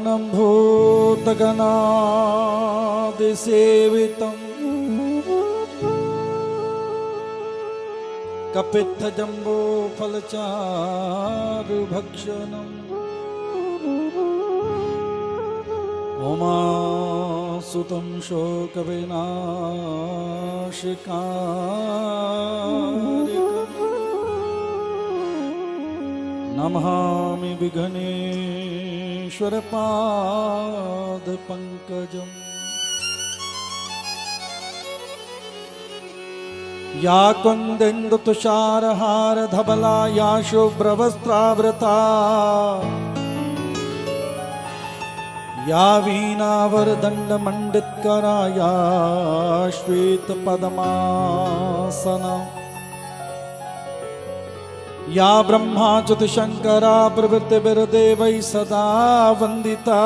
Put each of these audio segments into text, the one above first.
शरणं भूतगणादिसेवितं कपित्थजम्बोफलचारुभक्षणम् उमासुतं शोकविनाशकारिकम् नमामि विघ्नेश्वरपादपङ्कजम्। या कुन्देन्दुतुषारहारधवला या शुभ्रवस्त्रावृता या वीणावरदण्डमण्डितकरा या श्वेतपद्मासना या ब्रह्माच्युतशङ्करा प्रभृतिभिर्देवैः सदा वन्दिता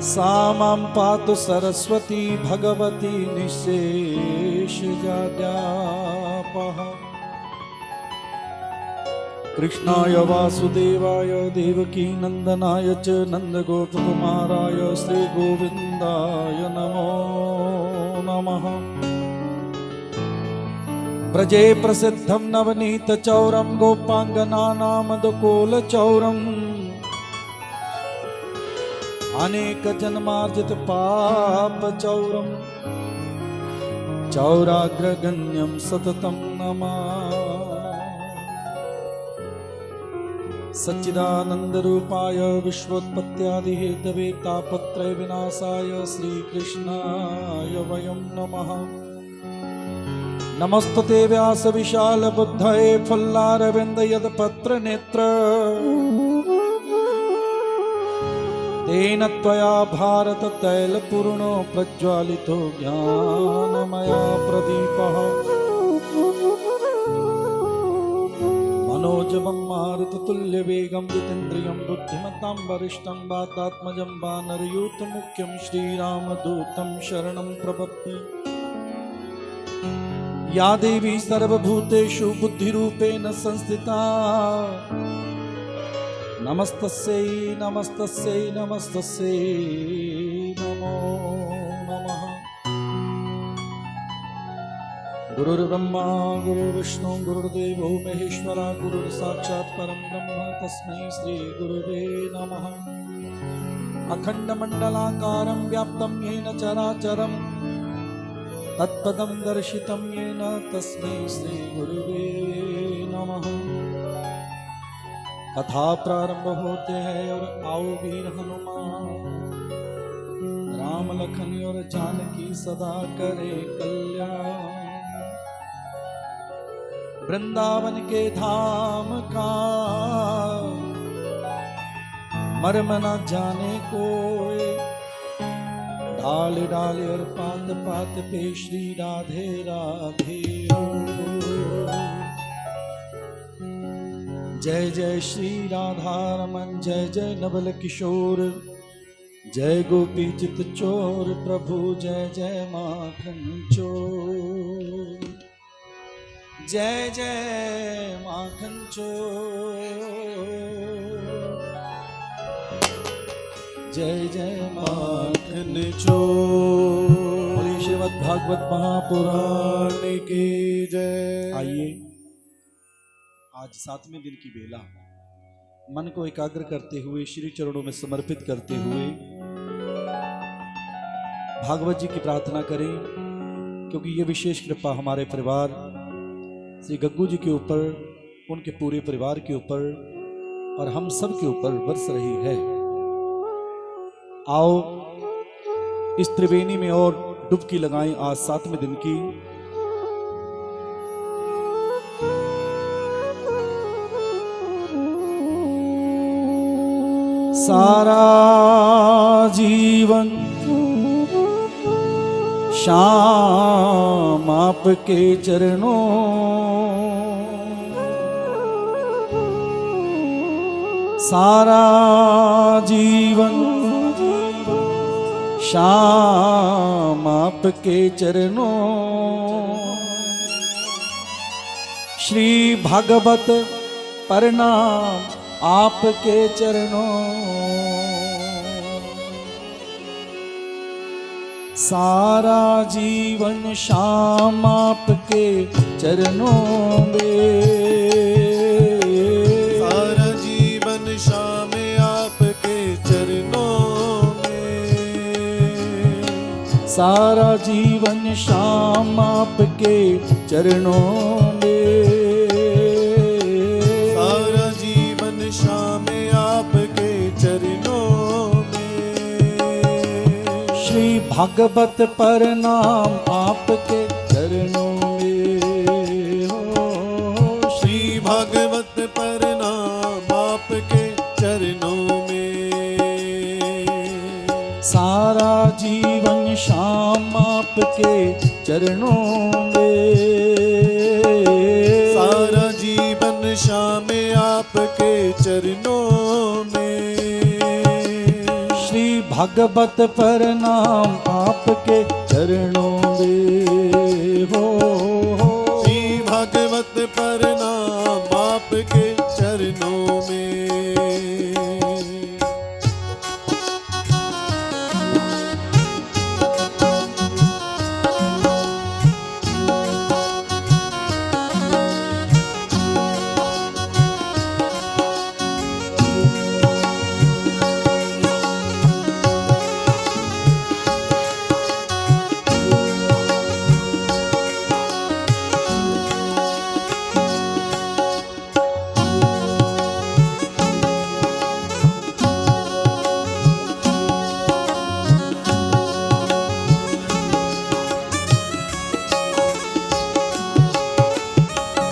सा मां पातु सरस्वती भगवती निःशेषजाड्यापहा। कृष्णाय वासुदेवाय देवकी नंदनाय च नन्दगोपकुमाराय श्रीगोविन्दाय नमो नमः। व्रजे प्रसिद्धं नवनीतचौरं गोपाङ्गनानामदकोलचौरम् अनेकजन्मार्जितपापचौरम् चौराग्रगण्यं सततं नमामि। सच्चिदानन्दरूपाय विश्वोत्पत्त्यादिहेतवे तापत्रय विनाशाय श्रीकृष्णाय वयं नमः। नमस्तुते व्यासविशालबुद्धये फुल्लारविन्दयदपत्रनेत्र तेन त्वया भारततैलपूर्णो प्रज्वालितो ज्ञानमया प्रदीपः। मनोजवं मारुततुल्यवेगं जितेन्द्रियं बुद्धिमतां वरिष्ठं वातात्मजं वानरयूथमुख्यं श्रीरामदूतं शरणं प्रपद्ये। या देवी सर्वभूतेषु बुद्धिरूपेण संस्थिता नमस्तस्यै नमस्तस्यै नमस्तस्यै नमो नमः। गुरुर्ब्रह्मा गुरुर्विष्णु गुरुर्देवो महेश्वरा गुरुर्साक्षात् परं ब्रह्म तस्मै श्री गुरुवे नमः। अखण्डमण्डलाकारं व्याप्तं येन चराचरं तत्पदं दर्शितं येन तस्मै श्री गुरुवे नमः। कथा प्रारंभ होते हैं और आओ वीर हनुमान राम लखन और जानकी सदा करे कल्याण। वृंदावन के धाम का मर्म न जाने कोई डाल डाल और पात पात पे श्री राधे राधे। जय जय श्री राधारमण जय जय नवल किशोर जय गोपी चित चोर प्रभु जय जय माखन चोर जय जय माखन चोर जय जय माखन चोर। श्रीमद् भागवत महापुराण की जय। आइए आज 7वें दिन की बेला मन को एकाग्र करते हुए श्री चरणों में समर्पित करते हुए भागवत जी की प्रार्थना करें, क्योंकि ये विशेष कृपा हमारे परिवार श्री गग्गू जी के ऊपर, उनके पूरे परिवार के ऊपर और हम सब के ऊपर बरस रही है। आओ इस त्रिवेणी में और डुबकी लगाएं आज 7वें दिन की। सारा जीवन श्याम आपके चरणों सारा जीवन श्याम आपके चरणों श्री भागवत प्रणाम आपके चरणों, सारा जीवन श्याम आपके चरणों में, सारा जीवन श्याम आपके चरणों में, सारा जीवन श्याम आपके चरणों में, सारा जीवन श्याम आपके चरणों में। श्री भागवत प्रणाम आपके चरणों में हो, श्री भागवत प्रणाम आपके चरणों में, सारा जीवन श्याम आपके चरणों में, सारा जीवन श्याम आपके चरणों में। श्री भागवत प्रणाम आपके चरणों में हो, श्री भागवत प्रणाम आपके चरणों में।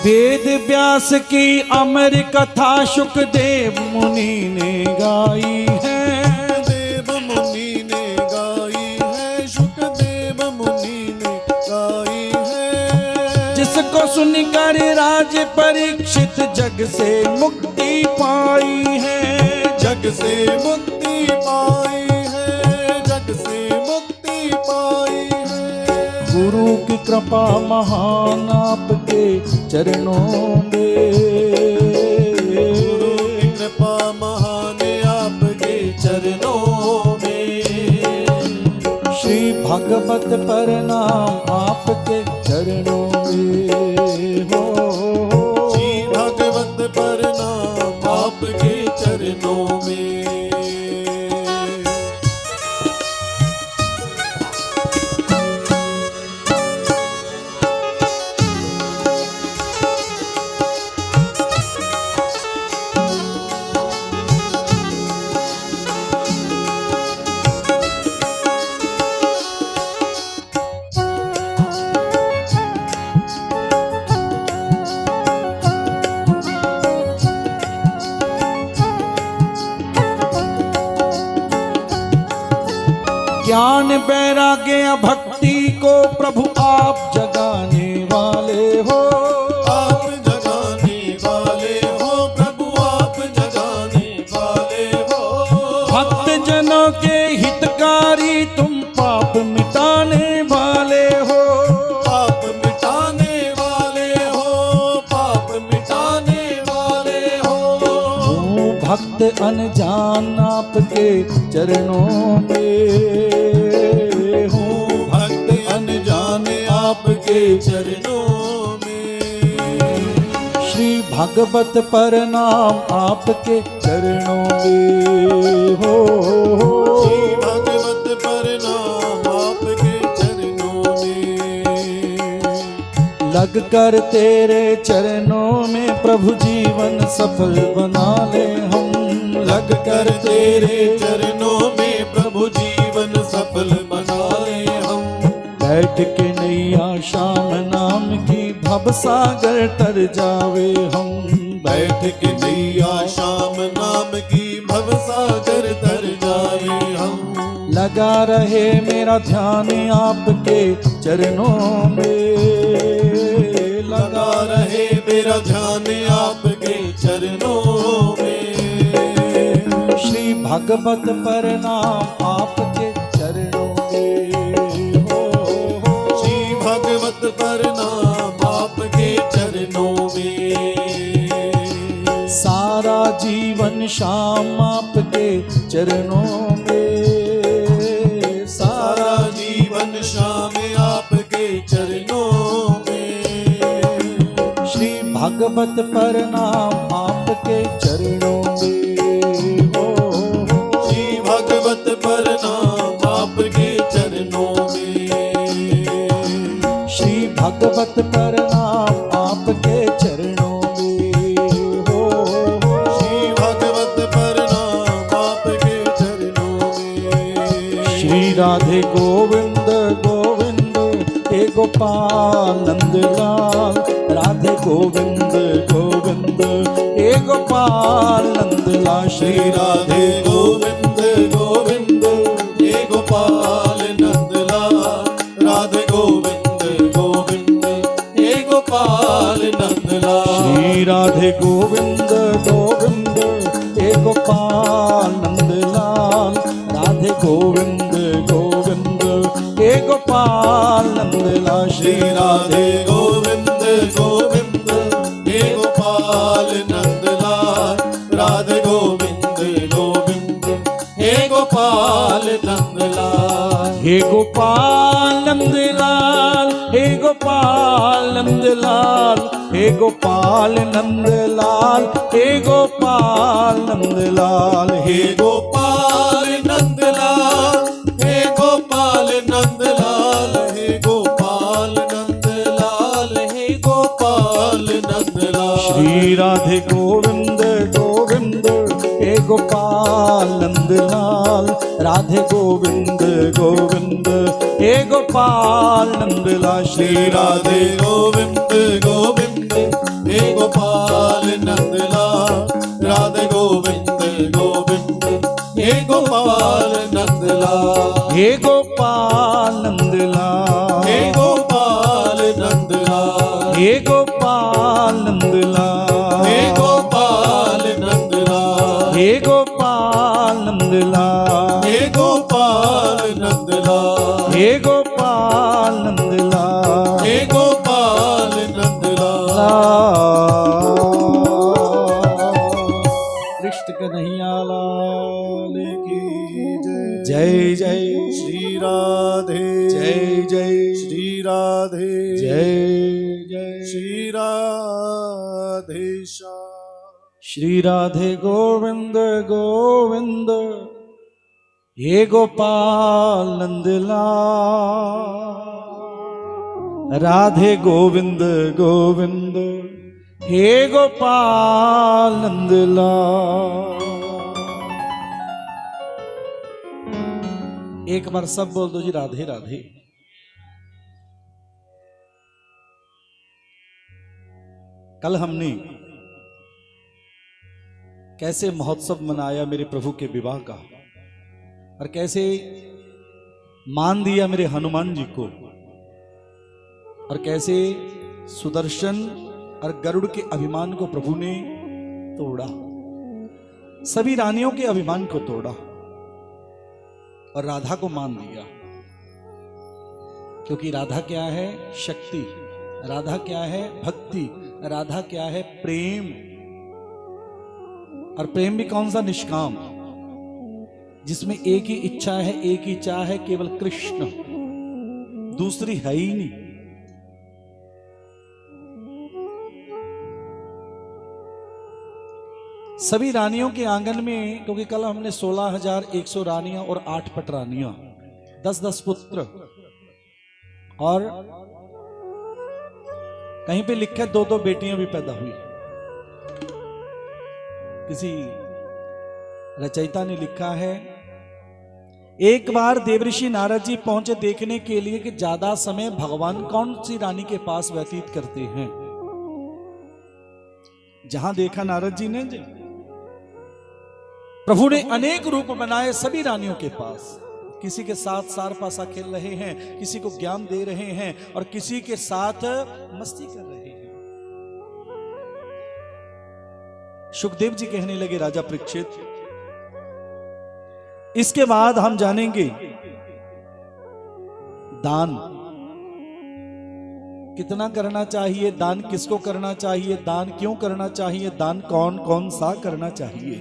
वेद व्यास की अमर कथा सुखदेव मुनि ने गाई है, देव मुनि ने गाई है, सुखदेव मुनि ने गाई है, जिसको सुनकर राज परीक्षित जग से मुक्ति पाई है, जग से मुक्ति पाई है, जग से मुक्ति पाई है। गुरु की कृपा महान आपके चरणों में, गुरु की कृपा महान आपके चरणों में। श्री भागवत प्रणाम आपके चरणों में हो, श्री भागवत प्रणाम आपके चरणों में। ज्ञान वैराग्य भक्ति को प्रभु आप जगाने वाले हो, आप जगाने वाले हो प्रभु, आप जगाने वाले हो। भक्त जनों के हितकारी तुम पाप मिटाने वाले हो, पाप मिटाने वाले हो, पाप मिटाने वाले हो। हूँ भक्त अनजान आपके चरणों में, हूँ भक्त अनजान आपके चरणों में। श्री भागवत प्रणाम आपके चरणों में हो, श्री भागवत प्रणाम आपके चरणों में। लग कर तेरे चरणों में प्रभु जीवन सफल बना ले हम, लग कर तेरे चरणों में प्रभु जीवन सफल बना ले हम। बैठ के नैया श्याम नाम की भव सागर तर जावे हम, बैठ के नैया श्याम नाम की भव सागर तर जावे हम। लगा रहे मेरा ध्यान आपके चरणों में, लगा रहे मेरा ध्यान आपके चरणों में। श्री भागवत प्रणाम आपके चरणों में हो, श्री भागवत प्रणाम आपके चरणों में। सारा जीवन श्याम आपके चरणों में, सारा जीवन श्याम आपके चरणों में। श्री भागवत प्रणाम आपके चरणों में हो। श्री भागवत प्रणाम आपके चरणों में। श्री भागवत प्रणाम आपके चरणों में हो। श्री भागवत प्रणाम आपके चरणों में। श्री राधे गोविंद गोविंद हे गोपाल नंदलाल, राधे गोविंद गोविंद हे गोपाल नंदलाल। श्री राधे गोविंद गोविंद हे गोपाल नंदलाल, राधे गोविंद गोविंद हे गोपाल नंदलाल। श्री राधे गोविंद गोविंद हे गोपाल नंदलाल, राधे गोविंद गोविंद हे गोपाल नंदलाल। श्री राधे गोविंद गोविंद हे गोपाल नंदलाल, राधे गोविंद गोविंद हे गोपाल नंदलाल। हे गोपाल नंदलाल, हे गोपाल नंदलाल, हे गोपाल नंदलाल, हे गोपाल नंदलाल। हे गोपाल नंदलाल, हे गोपाल नंदलाल, हे गोपाल नंदलाल, हे गोपाल नंदलाल। श्री राधे गोविंद गोविंद हे गोपाल नंदलाल, राधे गोविंद गोविंद हे गोपाल नंदलाल। श्री राधे गोविंद गोविंद हे गोपाल नंदलाल, राधे गोविंद गोविंद हे गोपाल नंदलाल। हे गोपाल नंदलाल, हे गोपाल नंदलाल, हे गोपाल नंदलाल, हे गोपाल नंदलाल, हे गोपाल नंदलाल, हे गोपाल नंदलाल, हे गोपाल नंदलाल, हे गोपाल नंदलाल। कृष्ण कन्हैया लाल की जय। जय जय श्री राधे, जय जय श्री राधे, जय जय श्री राधे श्याम। श्री राधे गोविंद गोविंद हे गोपाल नंदलाल, राधे गोविंद गोविंद हे गोपाल नंदलाल। एक बार सब बोल दो जी राधे राधे। कल हमने कैसे महोत्सव मनाया मेरे प्रभु के विवाह का, और कैसे मान दिया मेरे हनुमान जी को, और कैसे सुदर्शन और गरुड़ के अभिमान को प्रभु ने तोड़ा, सभी रानियों के अभिमान को तोड़ा और राधा को मान दिया। क्योंकि राधा क्या है? शक्ति। राधा क्या है? भक्ति। राधा क्या है? प्रेम। और प्रेम भी कौन सा? निष्काम, जिसमें एक ही इच्छा है, एक ही चाह है, केवल कृष्ण, दूसरी है ही नहीं। सभी रानियों के आंगन में, क्योंकि कल हमने 16,100 रानियां और 8 पटरानियां, 10-10 पुत्र, और कहीं पे लिखा है 2-2 बेटियां भी पैदा हुई। किसी रचयिता ने लिखा है, एक बार देवऋषि नारद जी पहुंचे देखने के लिए कि ज्यादा समय भगवान कौन सी रानी के पास व्यतीत करते हैं। जहां देखा नारद जी ने, प्रभु ने अनेक रूप बनाए सभी रानियों के पास। किसी के साथ सार पासा खेल रहे हैं, किसी को ज्ञान दे रहे हैं, और किसी के साथ मस्ती कर रहे हैं। सुखदेव जी कहने लगे, राजा परीक्षित, इसके बाद हम जानेंगे दान। कितना करना चाहिए, दान किसको करना चाहिए, दान क्यों करना चाहिए, दान कौन कौन सा करना चाहिए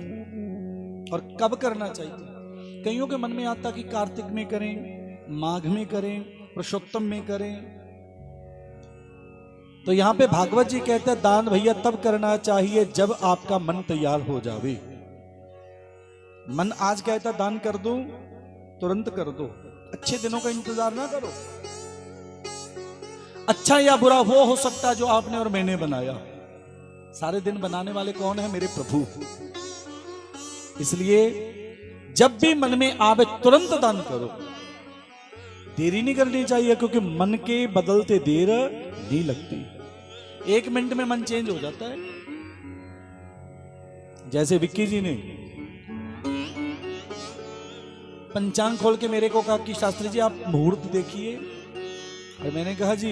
और कब करना चाहिए। कईयों के मन में आता कि कार्तिक में करें, माघ में करें, पुरुषोत्तम में करें। तो यहां पे भागवत जी कहते हैं दान भैया तब करना चाहिए जब आपका मन तैयार हो जावे। मन आज कहता दान कर दूं, तुरंत कर दो, अच्छे दिनों का इंतजार ना करो। अच्छा या बुरा वो हो सकता है जो आपने और मैंने बनाया। सारे दिन बनाने वाले कौन है? मेरे प्रभु। इसलिए जब भी मन में आवे तुरंत दान करो, देरी नहीं करनी चाहिए, क्योंकि मन के बदलते देर नहीं लगती। 1 मिनट में मन चेंज हो जाता है। जैसे विक्की जी ने पंचांग खोल के मेरे को कहा कि शास्त्री जी आप मुहूर्त देखिए, और मैंने कहा जी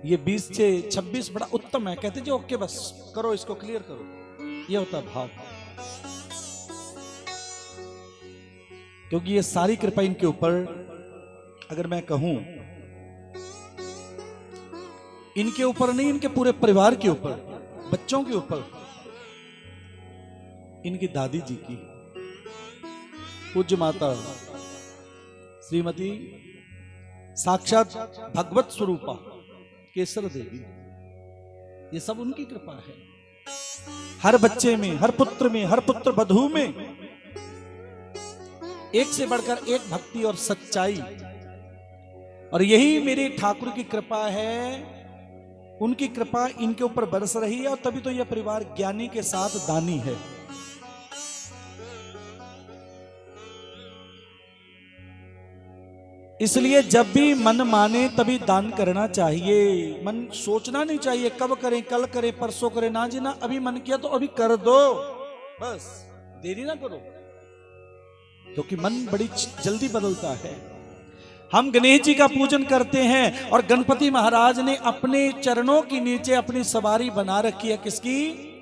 ये 20 से 26 बड़ा उत्तम है। कहते जी ओके बस करो, इसको क्लियर करो। ये होता भाव, क्योंकि ये सारी कृपा इनके ऊपर, अगर मैं कहूं इनके ऊपर नहीं, इनके पूरे परिवार के ऊपर, बच्चों के ऊपर, इनकी दादी जी की पूज्य माता श्रीमती साक्षात भगवत स्वरूपा केसर देवी, ये सब उनकी कृपा है। हर बच्चे में, हर पुत्र में, हर पुत्र वधू में एक से बढ़कर एक भक्ति और सच्चाई, और यही मेरे ठाकुर की कृपा है। उनकी कृपा इनके ऊपर बरस रही है, और तभी तो यह परिवार ज्ञानी के साथ दानी है। इसलिए जब भी मन माने तभी दान करना चाहिए। मन सोचना नहीं चाहिए कब करें, कल करें, परसों करें, ना जी ना, अभी मन किया तो अभी कर दो, बस देरी ना करो, क्योंकि मन बड़ी जल्दी बदलता है। हम गणेश जी का पूजन करते हैं, और गणपति महाराज ने अपने चरणों के नीचे अपनी सवारी बना रखी है, किसकी?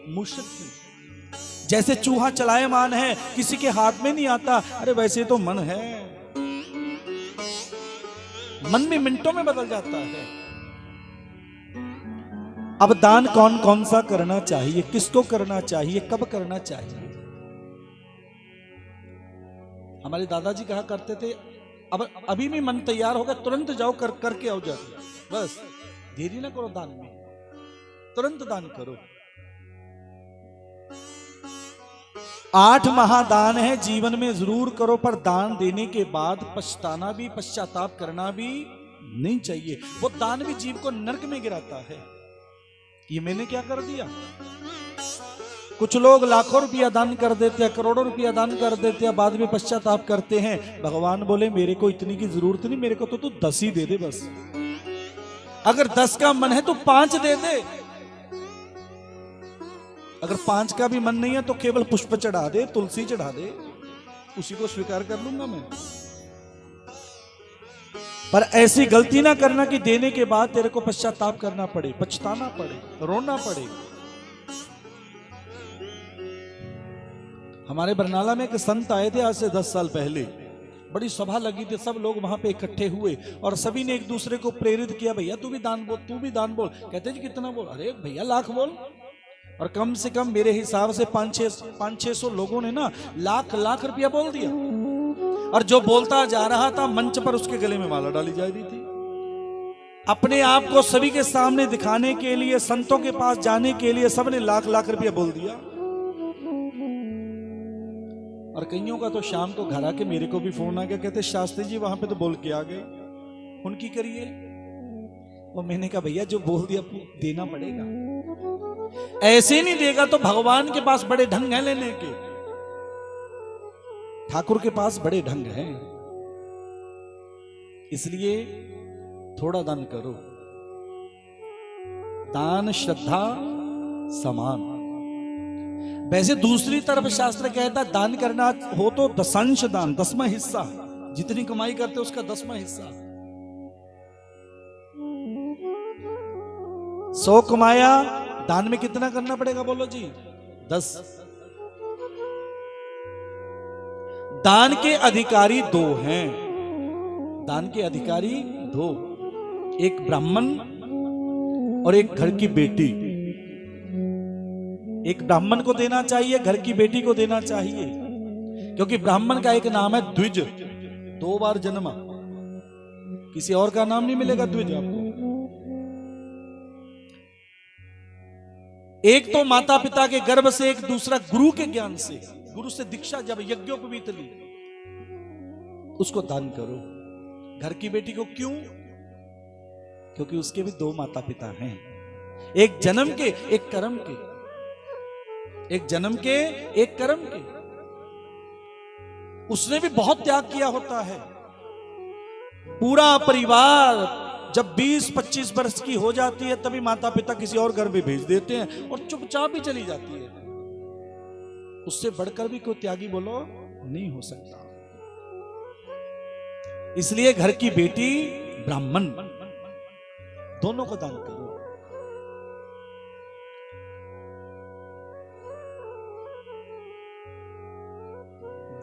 मूषक की। जैसे चूहा चलायमान है, किसी के हाथ में नहीं आता। अरे वैसे तो मन है, मन भी मिनटों में बदल जाता है। अब दान कौन कौन सा करना चाहिए, किसको करना चाहिए, कब करना चाहिए। हमारे दादाजी कहा करते थे अब अभी भी मन तैयार होगा तुरंत जाओ करके आओ जाके, बस देरी ना करो दान में, तुरंत दान करो। 8 महादान है, जीवन में जरूर करो, पर दान देने के बाद पछताना भी, पश्चाताप करना भी नहीं चाहिए। वो दान भी जीव को नरक में गिराता है। ये मैंने क्या कर दिया। कुछ लोग लाखों रुपया दान कर देते हैं, करोड़ों रुपया दान कर देते हैं, बाद में पश्चाताप करते हैं। भगवान बोले मेरे को इतनी की जरूरत नहीं, मेरे को तो तू 10 ही दे दे बस। अगर 10 का मन है तो 5 दे दे, अगर 5 का भी मन नहीं है तो केवल पुष्प चढ़ा दे, तुलसी चढ़ा दे, उसी को स्वीकार कर लूंगा मैं। पर ऐसी गलती ना करना कि देने के बाद तेरे को पश्चाताप करना पड़े, पछताना पड़े, रोना पड़े। हमारे बरनाला में एक संत आए थे आज से 10 साल पहले, बड़ी सभा लगी थी, सब लोग वहां पे इकट्ठे हुए और सभी ने एक दूसरे को प्रेरित किया, भैया तू भी दान बोल, तू भी दान बोल। कहते जी कितना बोल? अरे भैया लाख बोल। और कम से कम मेरे हिसाब से 500-600 लोगों ने ना लाख रुपया बोल दिया। और जो बोलता जा रहा था मंच पर उसके गले में माला डाली जा रही थी। अपने आप को सभी के सामने दिखाने के लिए, संतों के पास जाने के लिए सबने लाख रुपया बोल दिया। और कईयों का तो शाम को घर आके मेरे को भी फोन आ गया, कहते शास्त्री जी वहां पे तो बोल के आ गए, उनकी करिए। वो मैंने कहा भैया जो बोल दिया देना पड़ेगा, ऐसे नहीं देगा तो भगवान के पास बड़े ढंग हैं लेने के, ठाकुर के पास बड़े ढंग हैं। इसलिए थोड़ा दान करो। दान श्रद्धा समान। वैसे दूसरी तरफ शास्त्र कहता है दान करना हो तो दशांश दान, 10वां हिस्सा, जितनी कमाई करते उसका 10वां हिस्सा। 100 कमाया, दान में कितना करना पड़ेगा बोलो जी? 10। दान के अधिकारी 2 हैं, दान के अधिकारी 2। एक ब्राह्मण और एक घर की बेटी। एक ब्राह्मण को देना चाहिए, घर की बेटी को देना चाहिए, क्योंकि ब्राह्मण का एक नाम है द्विज, 2 बार जन्मा। किसी और का नाम नहीं मिलेगा द्विज आपको। एक तो माता पिता के गर्भ से, एक दूसरा गुरु के ज्ञान से। गुरु से दीक्षा जब यज्ञोपवीत ली, उसको दान करो। घर की बेटी को क्यों? क्योंकि उसके भी 2 माता पिता हैं, एक जन्म के एक कर्म के, एक जन्म के एक कर्म के। उसने भी बहुत त्याग किया होता है। पूरा परिवार जब 20-25 वर्ष की हो जाती है तभी माता पिता किसी और घर में भेज देते हैं और चुपचाप ही चली जाती है। उससे बढ़कर भी कोई त्यागी बोलो नहीं हो सकता। इसलिए घर की बेटी, ब्राह्मण, दोनों को दान करो।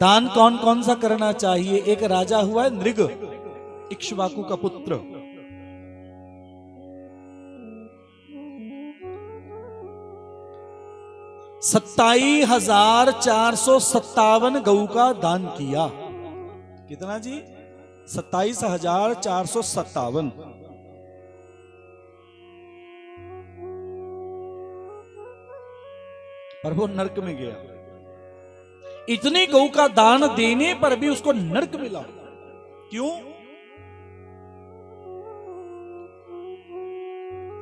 दान कौन कौन सा करना चाहिए? एक राजा हुआ है नृग, इक्ष्वाकु का पुत्र। सत्ताईस 27,457 गऊ का दान किया। कितना जी? 27,457। पर वो नरक में गया। इतनी गऊ का दान देने पर भी उसको नरक मिला। क्यों?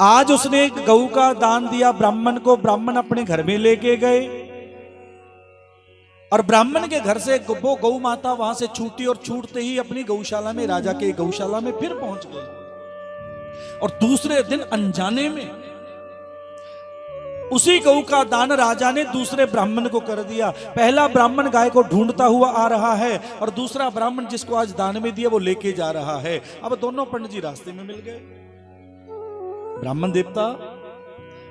आज उसने एक गऊ का दान दिया ब्राह्मण को, ब्राह्मण अपने घर में लेके गए और ब्राह्मण के घर से वो गौ माता वहां से छूटी और छूटते ही अपनी गौशाला में, राजा के गौशाला में फिर पहुंच गए। और दूसरे दिन अनजाने में उसी गौ का दान राजा ने दूसरे ब्राह्मण को कर दिया। पहला ब्राह्मण गाय को ढूंढता हुआ आ रहा है और दूसरा ब्राह्मण जिसको आज दान में दिया वो लेके जा रहा है। अब दोनों पंडित जी रास्ते में मिल गए। ब्राह्मण देवता,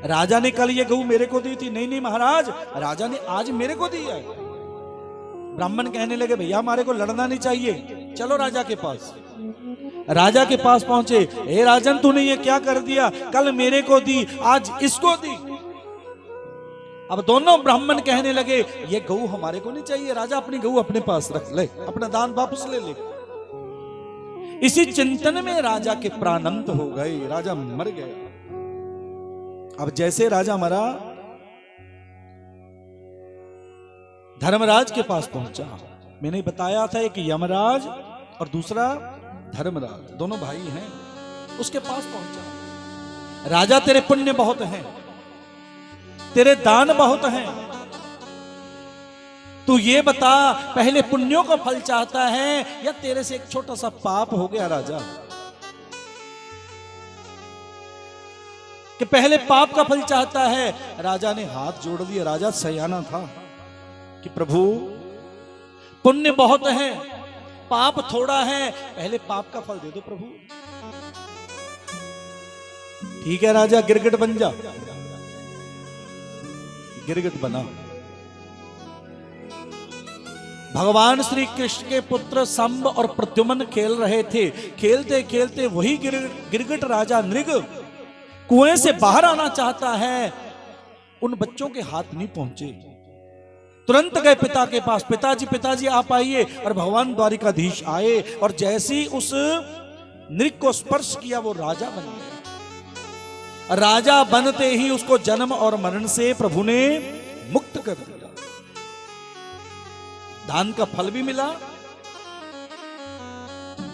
राजा ने कल ये गऊ मेरे को दी थी। नहीं नहीं महाराज, राजा ने आज मेरे को दी है। ब्राह्मण कहने लगे भैया हमारे को लड़ना नहीं चाहिए, चलो राजा के पास। राजा के पास पहुंचे। हे राजन, तूने ये क्या कर दिया? कल मेरे को दी, आज इसको दी। अब दोनों ब्राह्मण कहने लगे ये गऊ हमारे को नहीं चाहिए, राजा अपनी गऊ अपने पास रख ले, अपना दान वापस ले ले। इसी चिंतन में राजा के प्राणांत हो गए, राजा मर गया। अब जैसे राजा मरा, धर्मराज के पास पहुंचा। मैंने बताया था एक यमराज और दूसरा धर्मराज, दोनों भाई हैं। उसके पास पहुंचा। राजा तेरे पुण्य बहुत हैं, तेरे दान बहुत हैं, तू ये बता पहले पुण्यों का फल चाहता है या तेरे से एक छोटा सा पाप हो गया राजा, कि पहले पाप का फल चाहता है? राजा ने हाथ जोड़ दिया। राजा सयाना था कि प्रभु पुण्य बहुत है, पाप थोड़ा है, पहले पाप का फल दे दो प्रभु। ठीक है राजा, गिरगिट बन जा। गिरगिट बना। भगवान श्री कृष्ण के पुत्र संब और प्रद्युम्न खेल रहे थे। खेलते खेलते वही गिरगिट राजा नृग कुएं से बाहर आना चाहता है, उन बच्चों के हाथ नहीं पहुंचे। तुरंत गए पिता के पास, पिताजी पिताजी आप आइए। और भगवान द्वारिकाधीश आए और जैसे ही उस नृग को स्पर्श किया वो राजा बन गया। राजा बनते ही उसको जन्म और मरण से प्रभु ने मुक्त कर दिया। दान का फल भी मिला।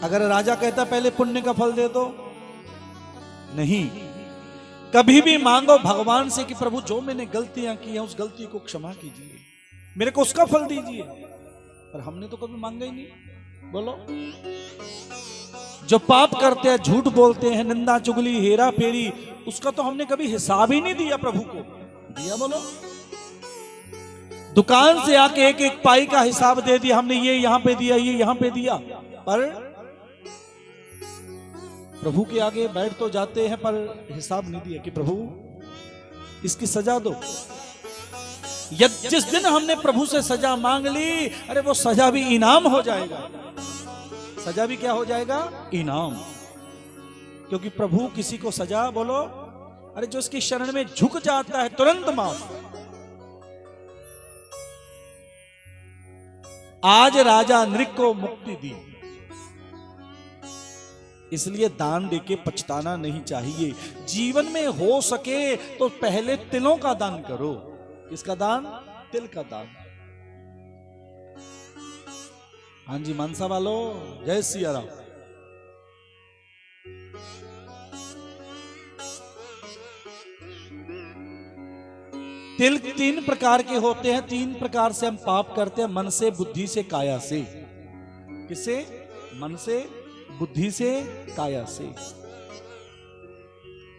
अगर राजा कहता पहले पुण्य का फल दे दो, नहीं, कभी भी मांगो भगवान से कि प्रभु जो मैंने गलतियां की हैं उस गलती को क्षमा कीजिए, मेरे को उसका फल दीजिए। पर हमने तो कभी मांगा ही नहीं। बोलो, जो पाप करते हैं, झूठ बोलते हैं, निंदा चुगली, हेरा फेरी, उसका तो हमने कभी हिसाब ही नहीं दिया प्रभु को। दिया? बोलो। दुकान से आके एक एक पाई का हिसाब दे दिया हमने, ये यहां पे दिया, ये यहां पे दिया, पर प्रभु के आगे बैठ तो जाते हैं पर हिसाब नहीं दिया कि प्रभु इसकी सजा दो। जिस दिन हमने प्रभु से सजा मांग ली, अरे वो सजा भी इनाम हो जाएगा। सजा भी क्या हो जाएगा? इनाम। क्योंकि प्रभु किसी को सजा, बोलो, अरे जो उसकी शरण में झुक जाता है तुरंत माफ। आज राजा नृक को मुक्ति दी, इसलिए दान देके पछताना नहीं चाहिए। जीवन में हो सके तो पहले तिलों का दान करो। किसका दान? तिल का दान। हाँ जी मानसा वालों, जय सिया राम। तिल 3 प्रकार के होते हैं, 3 प्रकार से हम पाप करते हैं, मन से, बुद्धि से, काया से। किससे? मन से, बुद्धि से, काया से।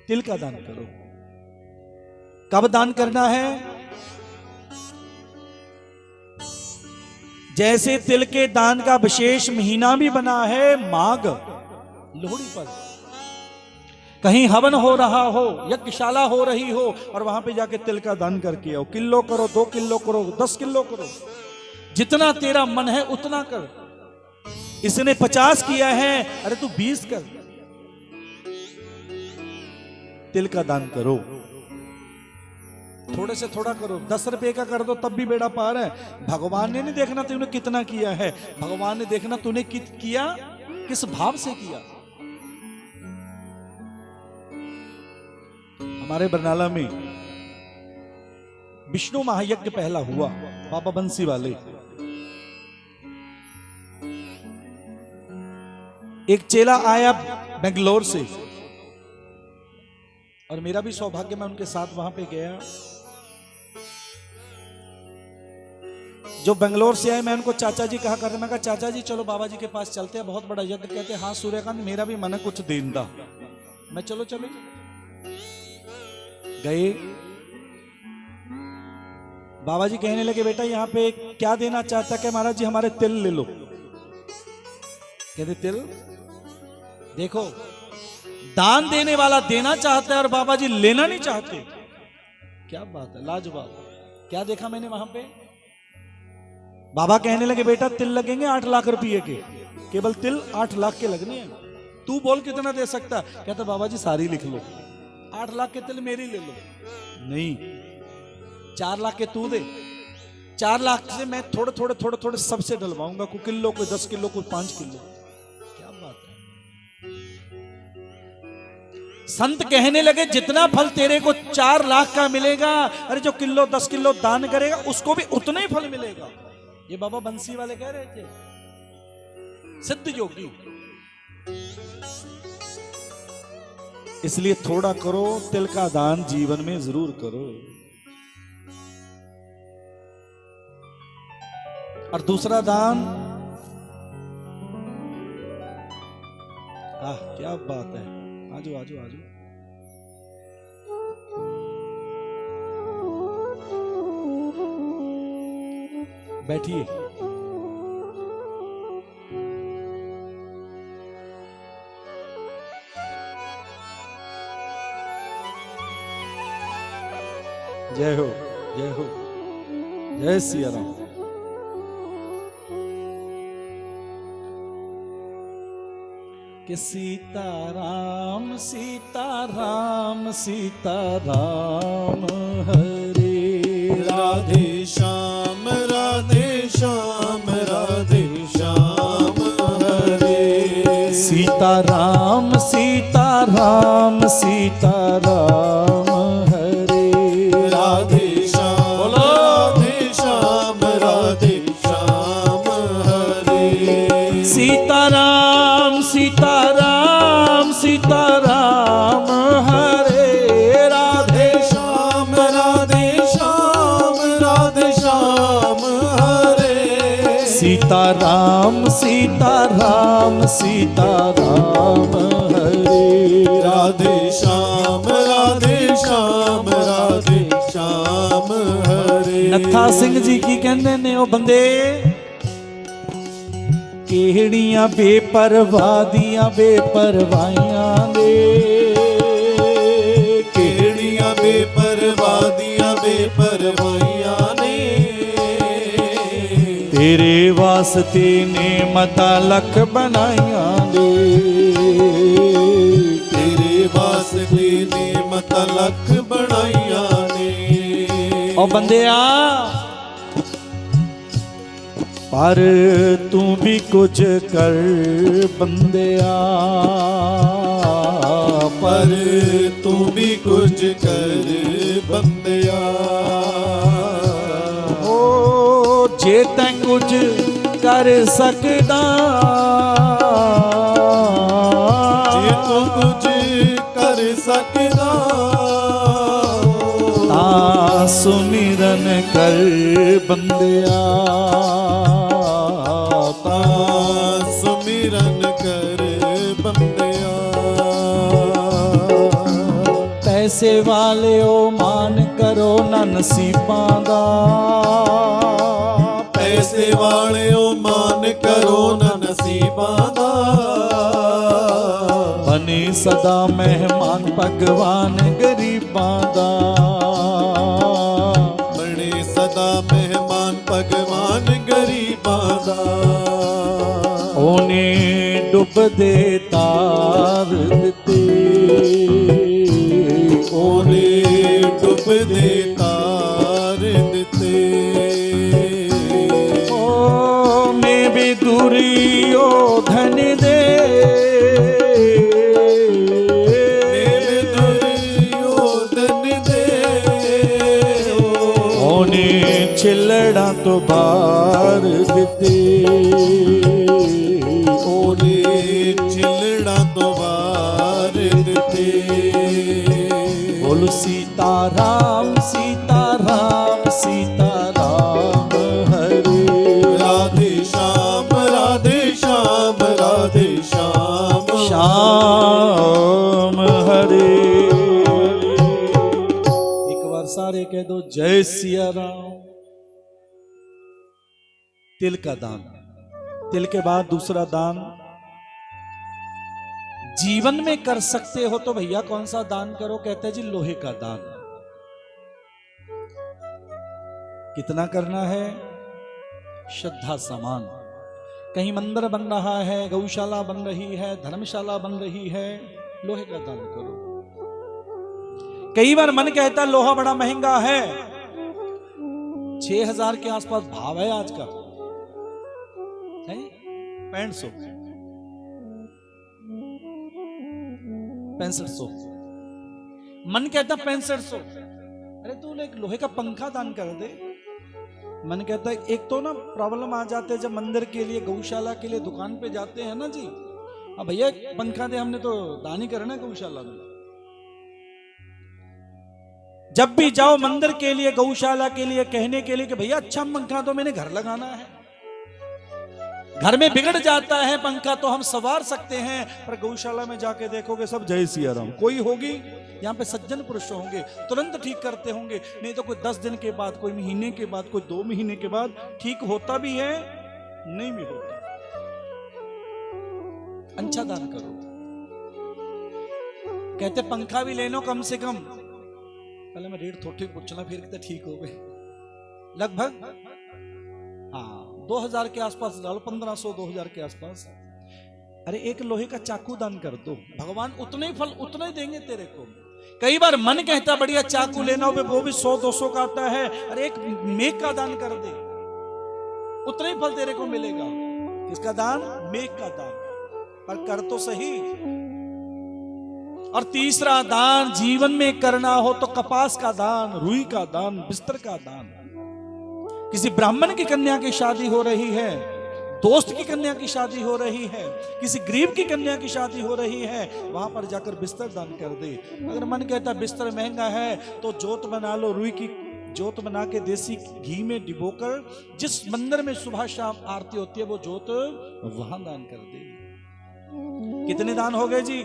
तिल का दान करो। कब दान करना है? जैसे तिल के दान का विशेष महीना भी बना है, माघ, लोहड़ी पर। कहीं हवन हो रहा हो, यज्ञशाला हो रही हो, और वहां पे जाके तिल का दान करके आओ। किलो करो, 2 किलो करो, 10 किलो करो, जितना तेरा मन है उतना कर। इसने 50 किया है, अरे तू 20 कर। तिल का दान करो, थोड़े से थोड़ा करो। 10 रुपए का कर दो तब भी बेड़ा पार है। भगवान ने नहीं देखना तूने कितना किया है, भगवान ने देखना तूने किया किस भाव से किया। हमारे बरनाला में विष्णु महायज्ञ पहला हुआ, बाबा बंसी वाले। एक चेला आया बेंगलोर से, और मेरा भी सौभाग्य, मैं उनके साथ वहां पे गया। जो बेंगलोर से आए, मैं उनको चाचा जी कहा करते, मैं कहा चाचा जी चलो बाबा जी के पास चलते हैं, बहुत बड़ा यज्ञ। कहते हाँ सूर्यकांत, मेरा भी मन है कुछ देन दा। मैं चलो चलो गए। बाबा जी कहने लगे बेटा यहाँ पे क्या देना चाहता है? महाराज जी हमारे तिल ले लो। कहते तिल देखो, दान देने वाला देना चाहता है और बाबा जी लेना नहीं चाहते। क्या बात है, लाजवाब। क्या देखा मैंने वहां पे? बाबा कहने लगे बेटा तिल लगेंगे 8 लाख रुपये के, केवल तिल 8 लाख के लगने हैं, तू बोल कितना दे सकता? कहता बाबा जी सारी लिख लो, 8 लाख के तिल मेरी ले लो। नहीं, 4 लाख के तू दे, 4 लाख से मैं थोड़े थोड़े थोड़े थोड़े सबसे डलवाऊंगा, कोई किलो, कोई 10 किलो, कोई 5 किलो। क्या बात है। संत कहने लगे जितना फल तेरे को 4 लाख का मिलेगा, अरे जो किलो 10 किलो दान करेगा उसको भी उतना ही फल मिलेगा। ये बाबा बंसी वाले कह रहे थे, सिद्ध योगी। इसलिए थोड़ा करो, तिल का दान जीवन में जरूर करो। और दूसरा दान, क्या बात है, आजो आजो आजो। बैठिए। जय हो, जय हो, जय सिया राम। कि सीताराम सीताराम सीताराम हरे राधे श्याम राधे श्याम राधे श्याम हरे सीताराम सीताराम सीताराम हरे राधे श्याम बोलो राधे श्याम राधे श्याम हरे सीताराम सीताराम सीताराम हरे राधे श्याम राधे श्याम राधे श्याम हरे सीताराम सीताराम सीताराम हरे राधे श्याम राधे श्याम राधे श्याम हरे। नत्था सिंह जी की कहते ने ओ बंदे केहड़ियां बेपरवादियां बेपरवाइयां दे, केहड़ियां बेपरवादियां बेपरवाइयां ने तेरे वास्ते ने मता लख बनाइयां दे, दी नेमत लख बनाइया ने। ओ बंदिया पर तू भी कुछ कर बंदिया, पर तू भी कुछ कर बंदिया। ओ जे तैं कुछ कर सकदा, जे तू कुछ कर सकदा, ता सुमिरन कर बंदिया, ता सुमिरन कर बंदिया। पैसे वाले ओ मान करो ना नसीबां दा, पैसे वाले ओ मान करो ना नसीबां दा। बने सदा मेहमान भगवान गरीबां दा, बने सदा मेहमान भगवान गरीबां दा। ओने डुबदे तार दिते, ओने डुबदे तार दिते। ओ मैं भी दूरी ओ धन दे, मेरे दुरियो धन दे। ओने छिलड़ा तो बार दिते, ओने चिलड़ा तो वार दिते। बोल सीताराम सीताराम सीताराम हरे, राधे श्याम राधे श्याम राधे श्याम श्याम हरे। एक बार सारे कह दो जय सिया राम। तिल का दान, तिल के बाद दूसरा दान जीवन में कर सकते हो तो भैया कौन सा दान करो? कहते हैं जी लोहे का दान। कितना करना है? श्रद्धा समान। कहीं मंदिर बन रहा है, गौशाला बन रही है, धर्मशाला बन रही है, लोहे का दान करो। कई बार मन कहता है लोहा बड़ा महंगा है, 6000 के आसपास भाव है आज का, 6500 मन कहता 6500। अरे तू एक लोहे का पंखा दान कर दे। मन कहता है एक तो ना प्रॉब्लम आ जाते हैं जब मंदिर के लिए, गौशाला के लिए दुकान पे जाते हैं ना जी, अब भैया पंखा दे, हमने तो दान ही करना गौशाला में। जब भी जाओ मंदिर के लिए, गौशाला के लिए, कहने के लिए कि भैया अच्छा पंखा तो मैंने घर लगाना है। घर में बिगड़ जाता है पंखा तो हम सवार सकते हैं, पर गौशाला में जाके देखोगे सब जय सिया राम। कोई होगी यहाँ पे सज्जन पुरुष होंगे, तुरंत ठीक करते होंगे, नहीं तो कोई 10 दिन के बाद, कोई महीने के बाद, कोई 2 महीने के बाद ठीक होता भी है, नहीं भी होता। अच्छा दान करो। कहते पंखा भी ले लो कम से कम, पहले मैं रेट थोड़ी पूछना फिर कहते ठीक हो गए, लगभग हाँ 2000 के आसपास डालो, 1500 2000 के आसपास। अरे एक लोहे का चाकू दान कर दो, भगवान उतने ही फल उतने ही देंगे तेरे को। कई बार मन कहता बढ़िया चाकू लेना हो, वो भी 100-200 का आता है, अरे एक मेघ का दान कर दे, उतने ही फल तेरे को मिलेगा। किसका दान? मेघ का दान, पर कर तो सही। और तीसरा दान जीवन में करना हो तो कपास का दान, रुई का दान, बिस्तर का दान। किसी ब्राह्मण की कन्या की शादी हो रही है, दोस्त की कन्या की शादी हो रही है, किसी गरीब की कन्या की शादी हो रही है, वहां पर जाकर बिस्तर दान कर दे। अगर मन कहता बिस्तर महंगा है तो जोत बना लो, रुई की जोत बना के देसी घी में डिबोकर जिस मंदिर में सुबह शाम आरती होती है वो जोत वहां दान कर दे। कितने दान हो गए जी?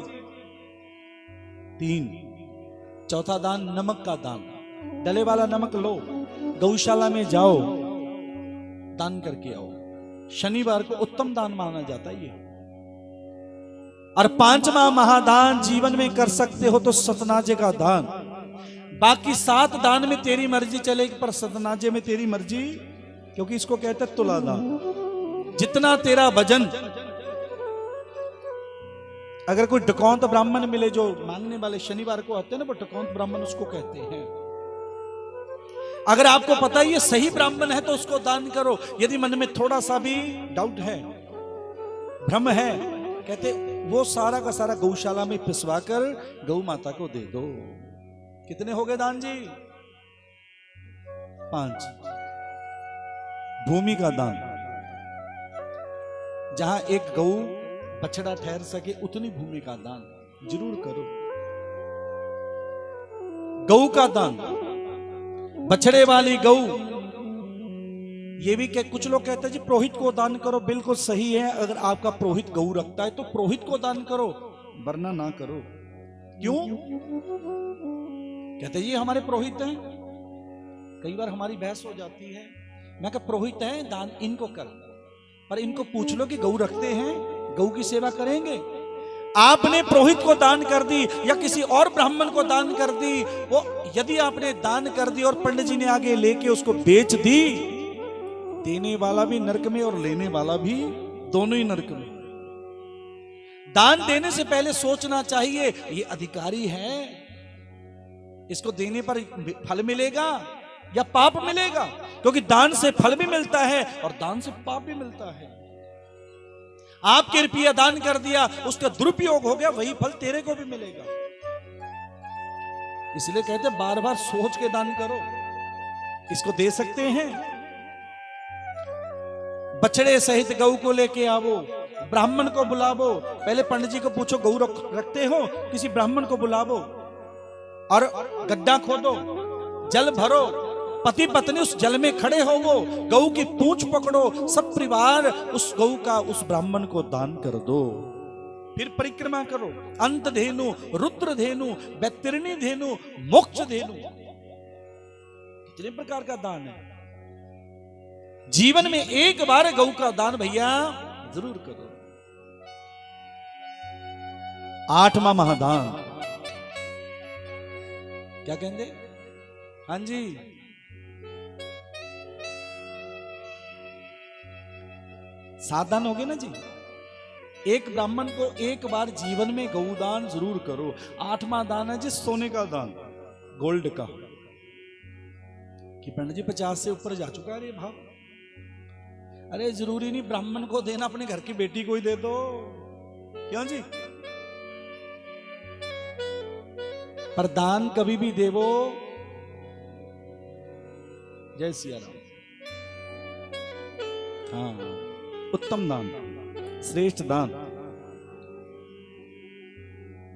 3। चौथा दान नमक का दान। डले वाला नमक लो, गौशाला में जाओ, दान करके आओ। शनिवार को उत्तम दान माना जाता है ये। और 5वां महादान जीवन में कर सकते हो तो सतनाजे का दान। बाकी 7 दान में तेरी मर्जी चलेगी, पर सतनाजे में तेरी मर्जी, क्योंकि इसको कहते हैं तुला दान। जितना तेरा वजन, अगर कोई डकौंत ब्राह्मण मिले, जो मांगने वाले शनिवार को आते हैं ना, वो डकौंत ब्राह्मण उसको कहते हैं। अगर आपको पता है ये सही ब्राह्मण है तो उसको दान करो। यदि मन में थोड़ा सा भी डाउट है, भ्रम है, कहते वो सारा का सारा गौशाला में पिसवा कर गौ माता को दे दो। कितने हो गए दान जी? 5। भूमि का दान, जहां एक गौ बछड़ा ठहर सके उतनी भूमि का दान जरूर करो। गौ का दान, बछड़े वाली गौ। ये भी कुछ लोग कहते हैं जी पुरोहित को दान करो। बिल्कुल सही है, अगर आपका पुरोहित गौ रखता है तो पुरोहित को दान करो, वरना ना करो। क्यों? कहते जी हमारे पुरोहित हैं। कई बार हमारी बहस हो जाती है, मैं कहा पुरोहित हैं, दान इनको कर, पर इनको पूछ लो कि गौ रखते हैं, गौ की सेवा करेंगे? आपने पुरोहित को दान कर दी या किसी और ब्राह्मण को दान कर दी, वो यदि आपने दान कर दी और पंडित जी ने आगे लेके उसको बेच दी, देने वाला भी नरक में और लेने वाला भी, दोनों ही नरक में। दान देने से पहले सोचना चाहिए ये अधिकारी है, इसको देने पर फल मिलेगा या पाप मिलेगा? क्योंकि दान से फल भी मिलता है और दान से पाप भी मिलता है। आपके रुपया दान कर दिया, उसका दुरुपयोग हो गया, वही फल तेरे को भी मिलेगा। इसलिए कहते बार बार सोच के दान करो। इसको दे सकते हैं, बछड़े सहित गऊ को लेके आवो, ब्राह्मण को बुलावो। पहले पंडित जी को पूछो गऊ रखते हो, किसी ब्राह्मण को बुलावो और गड्ढा खोदो, जल भरो, पति पत्नी उस जल में खड़े हो, वो गऊ की पूंछ पकड़ो, सब परिवार उस गऊ का उस ब्राह्मण को दान कर दो। फिर परिक्रमा करो, अंत धेनु, रुद्र धेनु, बैतरणी धेनु, मोक्ष धेनु। कितने प्रकार का दान है। जीवन में एक बार गऊ का दान भैया जरूर करो। 8वां महादान क्या कहते? हाँ जी, सावधान हो गए ना जी। एक ब्राह्मण को एक बार जीवन में गौदान जरूर करो। 8वां दान है जी सोने का दान, गोल्ड का। कि पंडित जी 50 से ऊपर जा चुका है ये भाव। अरे जरूरी नहीं ब्राह्मण को देना, अपने घर की बेटी को ही दे दो, क्यों जी? पर दान कभी भी देवो। जय सिया राम। हाँ, उत्तम दान, श्रेष्ठ दान।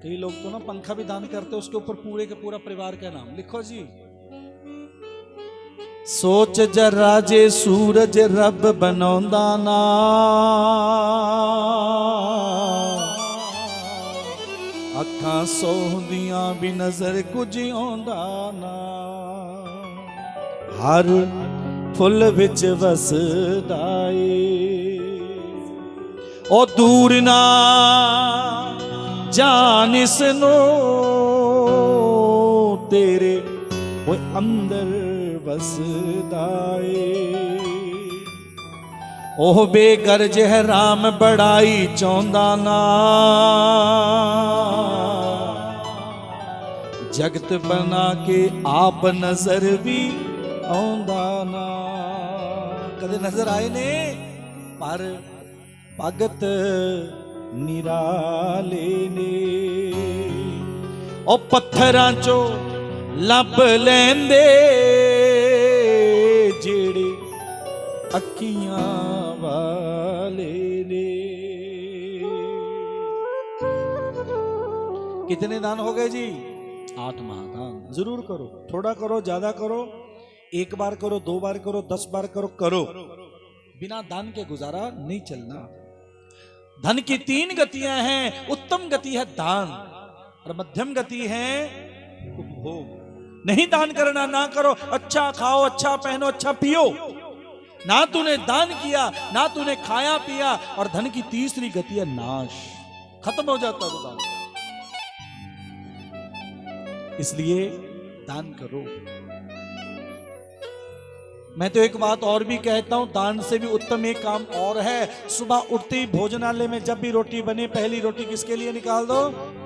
कई लोग तो ना पंखा भी दान करते, उसके ऊपर पूरे के पूरा परिवार का नाम लिखो जी। सोच जरा जे सूरज रब बनौंदा ना, अखां सोहदियां भी नजर कुछ आउंदा ना। हर फुल विच वसदा ए, ओ दूर ना जान इसनो, तेरे वो अंदर वसदा ए। ओह बेगर्ज है राम बड़ाई चाहुंदा ना, जगत बना के आप नजर भी आउंदा ना। कदे नजर आए ने पर भगत निराले ने, ओ पत्थरां चो लब लेंदे जेड़े अखियां वाले ने। कितने दान हो गए जी? 8 महादान। जरूर करो, थोड़ा करो, ज्यादा करो, एक बार करो, 2 बार करो, 10 बार करो, करो। बिना दान के गुजारा नहीं चलना। धन की 3 गतियां हैं। उत्तम गति है दान और मध्यम गति है उपभोग। नहीं दान करना ना करो, अच्छा खाओ, अच्छा पहनो, अच्छा पियो। ना तूने दान किया, ना तूने खाया पिया, और धन की तीसरी गति है नाश, खत्म हो जाता है दान। इसलिए दान करो। मैं तो एक बात और भी कहता हूं, दान से भी उत्तम एक काम और है। सुबह उठते ही भोजनालय में जब भी रोटी बने, पहली रोटी किसके लिए निकाल दो?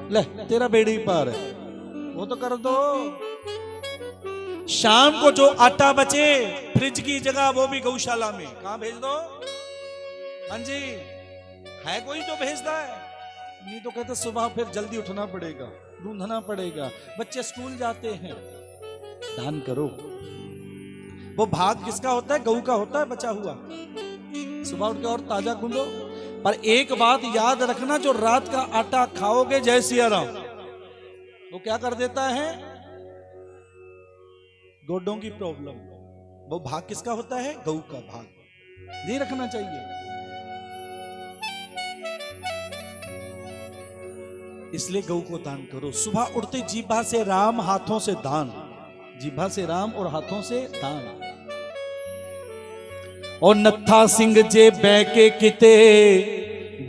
ले तेरा बेड़ी पार है, वो तो कर दो। शाम को जो आटा बचे फ्रिज की जगह, वो भी गौशाला में कहां भेज दो? हाँ जी, है कोई जो भेजता है? नहीं तो कहते सुबह फिर जल्दी उठना पड़ेगा, ढूंढना पड़ेगा, बच्चे स्कूल जाते हैं। दान करो। वो भाग किसका होता है? गऊ का होता है बचा हुआ। सुबह उठ के और ताजा गूंदो। पर एक बात याद रखना, जो रात का आटा खाओगे जय सिया राम, वो क्या कर देता है? गोडों की प्रॉब्लम। वो भाग किसका होता है? गऊ का भाग। नहीं रखना चाहिए। इसलिए गऊ को दान करो। सुबह उठते जीभा से राम, हाथों से दान। जीभा से राम और हाथों से दान। और नत्था सिंह जे बैके किते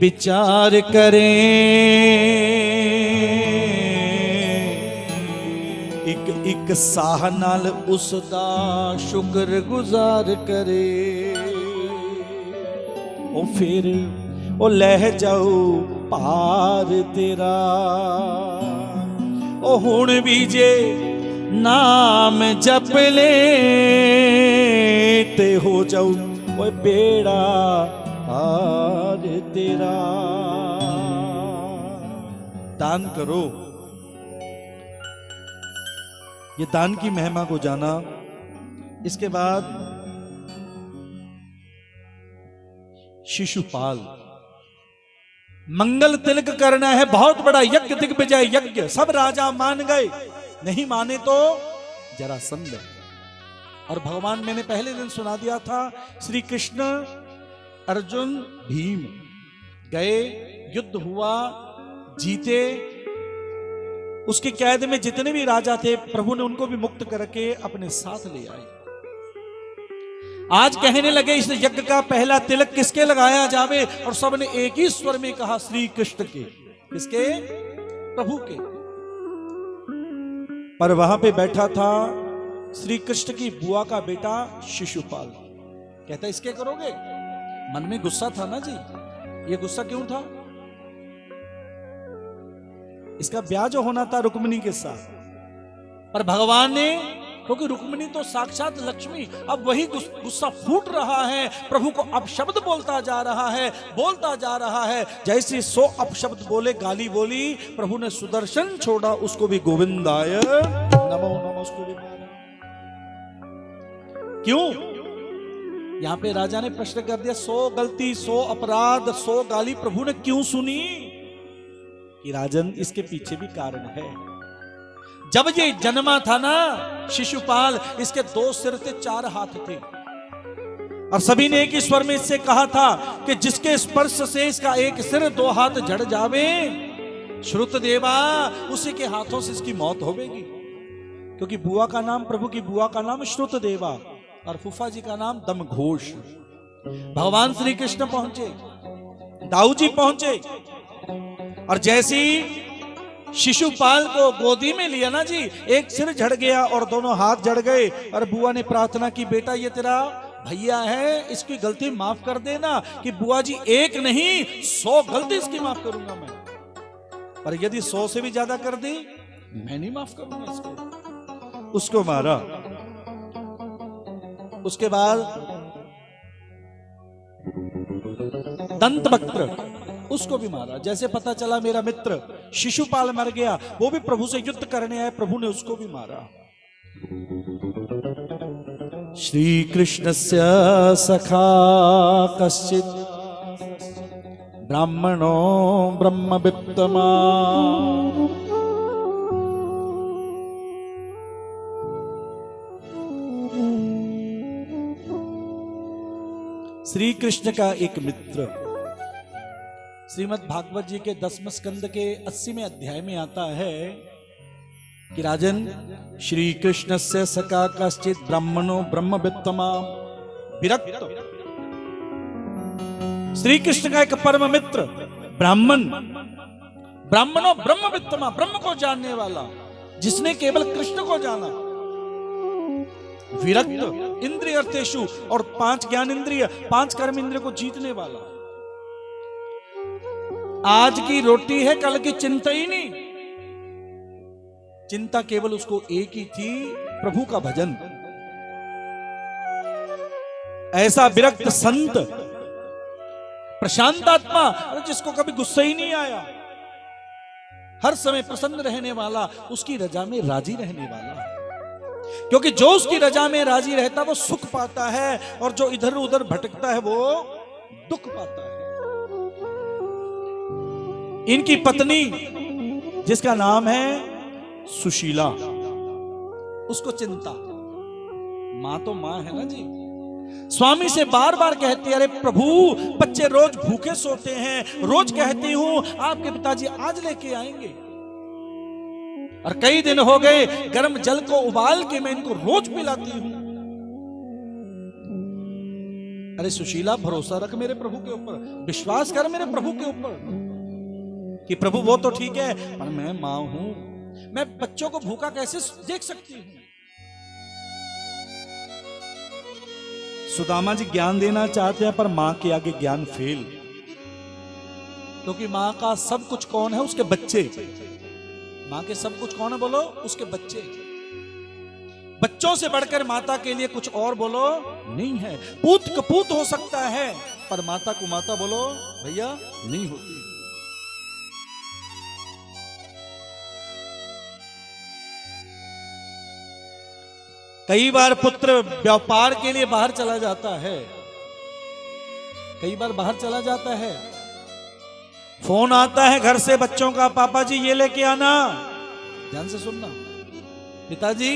विचार करें, एक एक साह नाल उसदा शुक्र गुजार करे। ओ फिर ओ लह जाओ पार तेरा। ओ हुण भी जे नाम जप ले ते हो जाऊ ओ बेड़ा पार तेरा। दान करो। ये दान की महिमा को जाना। इसके बाद शिशुपाल, मंगल तिलक करना है, बहुत बड़ा यज्ञ, दिग्विजय यज्ञ। सब राजा मान गए, नहीं माने तो जरासंध। और भगवान, मैंने पहले दिन सुना दिया था, श्री कृष्ण, अर्जुन, भीम गए, युद्ध हुआ, जीते। उसके कैद में जितने भी राजा थे, प्रभु ने उनको भी मुक्त करके अपने साथ ले आए। आज कहने लगे इस यज्ञ का पहला तिलक किसके लगाया जावे, और सबने एक ही स्वर में कहा श्री कृष्ण के। किसके? प्रभु के। पर वहां पे बैठा था श्री कृष्ण की बुआ का बेटा शिशुपाल। कहता इसके करोगे? मन में गुस्सा था ना जी। ये गुस्सा क्यों था? इसका ब्याह जो होना था रुक्मिणी के साथ, पर भगवान ने, क्योंकि रुक्मिणी तो साक्षात लक्ष्मी, अब वही गुस्सा फूट रहा है, प्रभु को अपशब्द बोलता जा रहा है, बोलता जा रहा है। जैसे 100 अपशब्द बोले, गाली बोली, प्रभु ने सुदर्शन छोड़ा, उसको भी गोविंदाय नमो नमो, उसको भी मारा। क्यों? यहां पे राजा ने प्रश्न कर दिया, 100 गलती, 100 अपराध, 100 गाली प्रभु ने क्यों सुनी? कि राजन, इसके पीछे भी कारण है। जब ये जन्मा था ना शिशुपाल, इसके 2 सिर थे, 4 हाथ थे, और सभी ने एक ही स्वर में इससे कहा था कि जिसके स्पर्श से इसका 1 सिर 2 हाथ जड़ जावे, श्रुत देवा, उसी के हाथों से इसकी मौत होगी। क्योंकि बुआ का नाम, प्रभु की बुआ का नाम श्रुत देवा, और फूफा जी का नाम दमघोष। भगवान श्री कृष्ण पहुंचे, दाऊ जी पहुंचे, और जैसी शिशुपाल को गोदी में लिया ना जी, 1 सिर झड़ गया और 2 हाथ जड़ गए। और बुआ ने प्रार्थना की, बेटा ये तेरा भैया है, इसकी गलती माफ कर देना। कि बुआ जी 1 नहीं 100 गलती इसकी माफ करूंगा मैं, पर यदि 100 से भी ज्यादा कर दी, मैं नहीं माफ करूंगा इसको। उसको मारा। उसके बाद दंतवक्त्र, उसको भी मारा। जैसे पता चला मेरा मित्र शिशुपाल मर गया, वो भी प्रभु से युद्ध करने आए, प्रभु ने उसको भी मारा। श्री कृष्णस्य सखा कश्चित् ब्राह्मणो ब्रह्मवित्तमा। श्री कृष्ण का एक मित्र, श्रीमद् भागवत जी के 10वें स्कंद के 80वें अध्याय में आता है कि राजन, श्री कृष्ण से सका कश्चित् ब्राह्मणो ब्रह्मवित्तमा विरक्त। श्री कृष्ण का एक परम मित्र ब्राह्मण, ब्राह्मणो ब्रह्मवित्तमा, ब्रह्म को जानने वाला, जिसने केवल कृष्ण को जाना। विरक्त इंद्रिय अर्थेषु, और 5 ज्ञान इंद्रिय, 5 कर्म इंद्रिय को जीतने वाला। आज की रोटी है, कल की चिंता ही नहीं। चिंता केवल उसको एक ही थी, प्रभु का भजन। ऐसा विरक्त संत, प्रशांत आत्मा, जिसको कभी गुस्सा ही नहीं आया, हर समय प्रसन्न रहने वाला, उसकी रजा में राजी रहने वाला। क्योंकि जो उसकी रजा में राजी रहता है वो सुख पाता है, और जो इधर उधर भटकता है वो दुख पाता है। इनकी पत्नी, जिसका नाम है सुशीला, उसको चिंता, मां तो मां है ना जी, स्वामी से बार बार कहती है, अरे प्रभु बच्चे रोज भूखे सोते हैं, रोज कहती हूं आपके पिताजी आज लेके आएंगे, और कई दिन हो गए गर्म जल को उबाल के मैं इनको रोज पिलाती हूं। अरे सुशीला, भरोसा रख मेरे प्रभु के ऊपर, विश्वास कर मेरे प्रभु के ऊपर कि प्रभु वो तो ठीक है, पर मैं मां हूं, मैं बच्चों को भूखा कैसे देख सकती हूं। सुदामा जी ज्ञान देना चाहते हैं, पर मां के आगे ज्ञान फेल, क्योंकि मां का सब कुछ कौन है? उसके बच्चे। मां के सब कुछ कौन है? बोलो, उसके बच्चे। बच्चों से बढ़कर माता के लिए कुछ और बोलो नहीं है। पूत कपूत हो सकता है, पर माता को माता बोलो भैया नहीं होती। कई बार पुत्र व्यापार के लिए बाहर चला जाता है, कई बार बाहर चला जाता है, फोन आता है घर से बच्चों का, पापा जी ये लेके आना, ध्यान से सुनना, पिताजी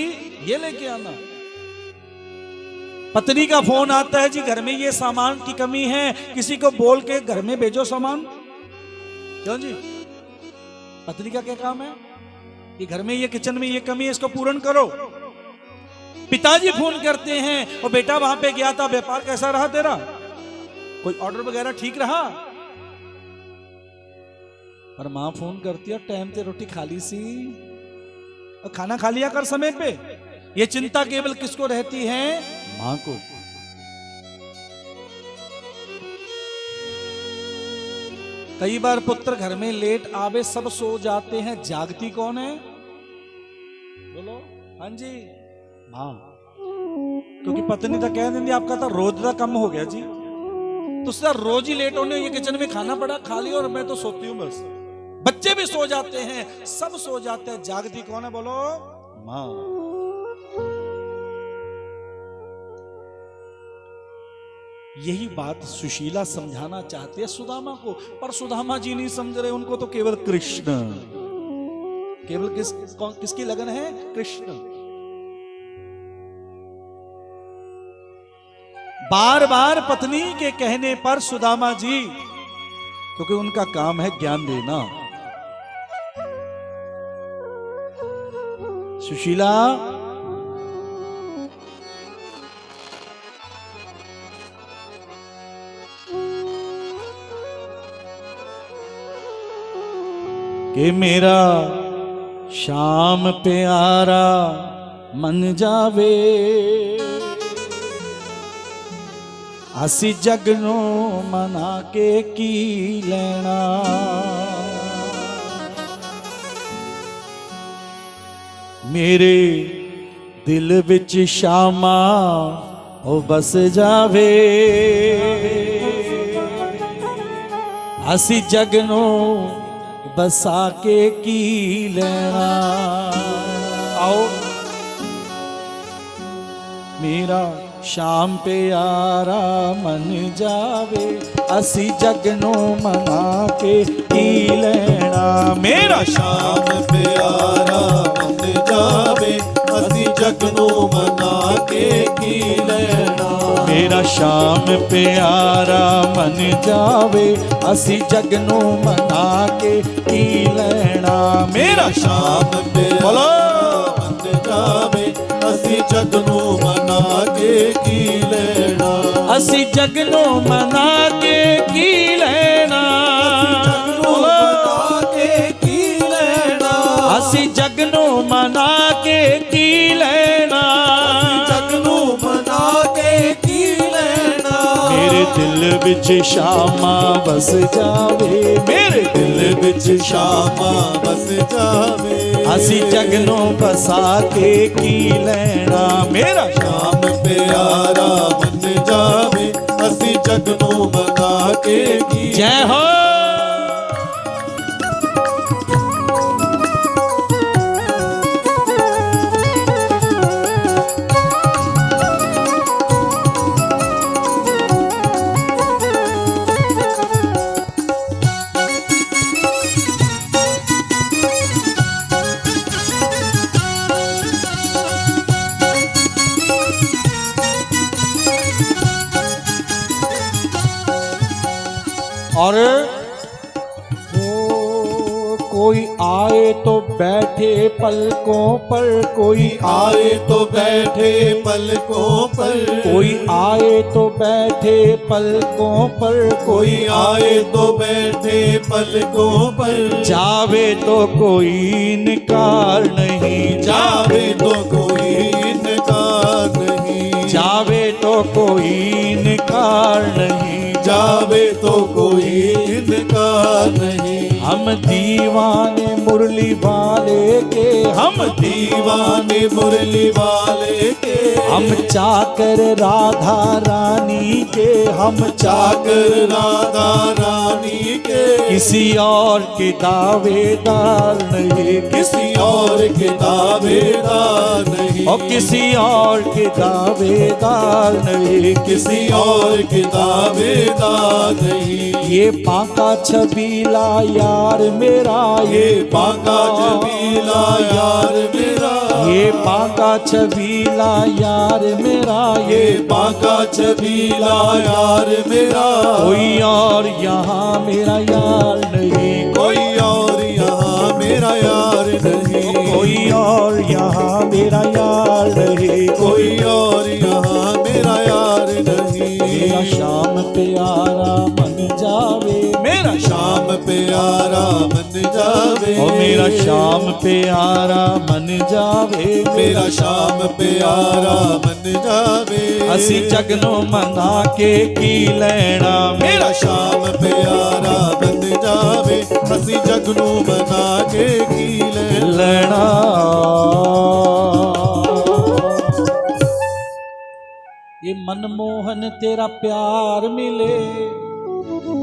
ये लेके आना। पत्नी का फोन आता है, जी घर में ये सामान की कमी है, किसी को बोल के घर में भेजो सामान। क्यों जी? पत्नी का क्या काम है कि घर में ये किचन में ये कमी है, इसको पूर्ण करो। पिताजी फोन करते हैं, और बेटा वहां पे गया था, व्यापार कैसा रहा तेरा, कोई ऑर्डर वगैरह ठीक रहा? पर मां फोन करती है, टाइम पे रोटी खा ली सी, और खाना खा लिया कर समय पे। ये चिंता केवल किसको रहती है? मां को। कई बार पुत्र घर में लेट आवे, सब सो जाते हैं, जागती कौन है? बोलो। हाँ जी, मां। क्योंकि पत्नी तो कह देंगी आपका तो रोज का कम हो गया जी, तो सर रोज ही लेट होने, ये किचन में खाना पड़ा, खा लिया और मैं तो सोती हूं बस। बच्चे भी सो जाते हैं, सब सो जाते हैं, जागती कौन है? बोलो, मां। यही बात सुशीला समझाना चाहती है सुदामा को, पर सुदामा जी नहीं समझ रहे। उनको तो केवल कृष्ण, केवल किसकी लगन है? कृष्ण। बार बार पत्नी के कहने पर सुदामा जी, क्योंकि उनका काम है ज्ञान देना, सुशीला कि मेरा शाम प्यारा मन जावे, असी जगनो मना के की लेना। मेरे दिल विच शामा ओ बस जावे, असी जगनो बसा के की लेना। आओ मेरा शाम प्यारा मन जावे, असी जगनो मना के की लेना। मेरा शाम प्यारा मन जावे, असी जगनो मना के की लेना। मेरा शाम प्यारा मन जावे, असी जगनो मना के की लेना। मेरा शाम प्यारा मन जावे, असी जगनो मना के की लेना। असी जगनो मना के की लेना। असी जगनो मना के की लेना। जगनो विच शामा बस जावे, मेरे दिल विच शामा बस जावे। असी जगनों बसा के की लेना, मेरा शाम प्यारा बन जावे, असी जगनों बना के की। जय हो। और कोई आए तो बैठे पलकों पर, कोई आए तो बैठे पलकों पर, कोई आए तो बैठे पलकों पर, कोई आए तो बैठे पलकों पर। जावे तो कोई इनकार नहीं, जावे तो कोई इनकार नहीं, जावे तो कोई इनकार नहीं, जावे तो कोई इनकार नहीं। हम दीवाने मुरली वाले के, हम दीवाने मुरली वाले के, हम चाकर राधा रानी के, हम चाकर राधा रानी के। किसी और के दावेदार नहीं, किसी और के दावेदार नहीं, और किसी और के दावेदार नहीं, किसी और के दावेदार नहीं। ये बांका छबीला यार मेरा, ये बांका छबीला यार मेरा, ये बांका छबीला यार मेरा, ये बांका छबीला यार मेरा। कोई और यहाँ मेरा यार नहीं, कोई और यहाँ मेरा यार नहीं, कोई और यहाँ मेरा यार नहीं, कोई और यहाँ मेरा यार नहीं। मेरा श्याम प्यारा मन जावे, मेरा शाम प्यारा मन जावे, और मेरा श्याम प्यारा मन जावे, मेरा शाम प्यारा मन जावे। असी जगनों मना के की लेना, मेरा शाम प्यारा बन जावे, असी जगनू बना के की लेना। ये मनमोहन तेरा प्यार मिले,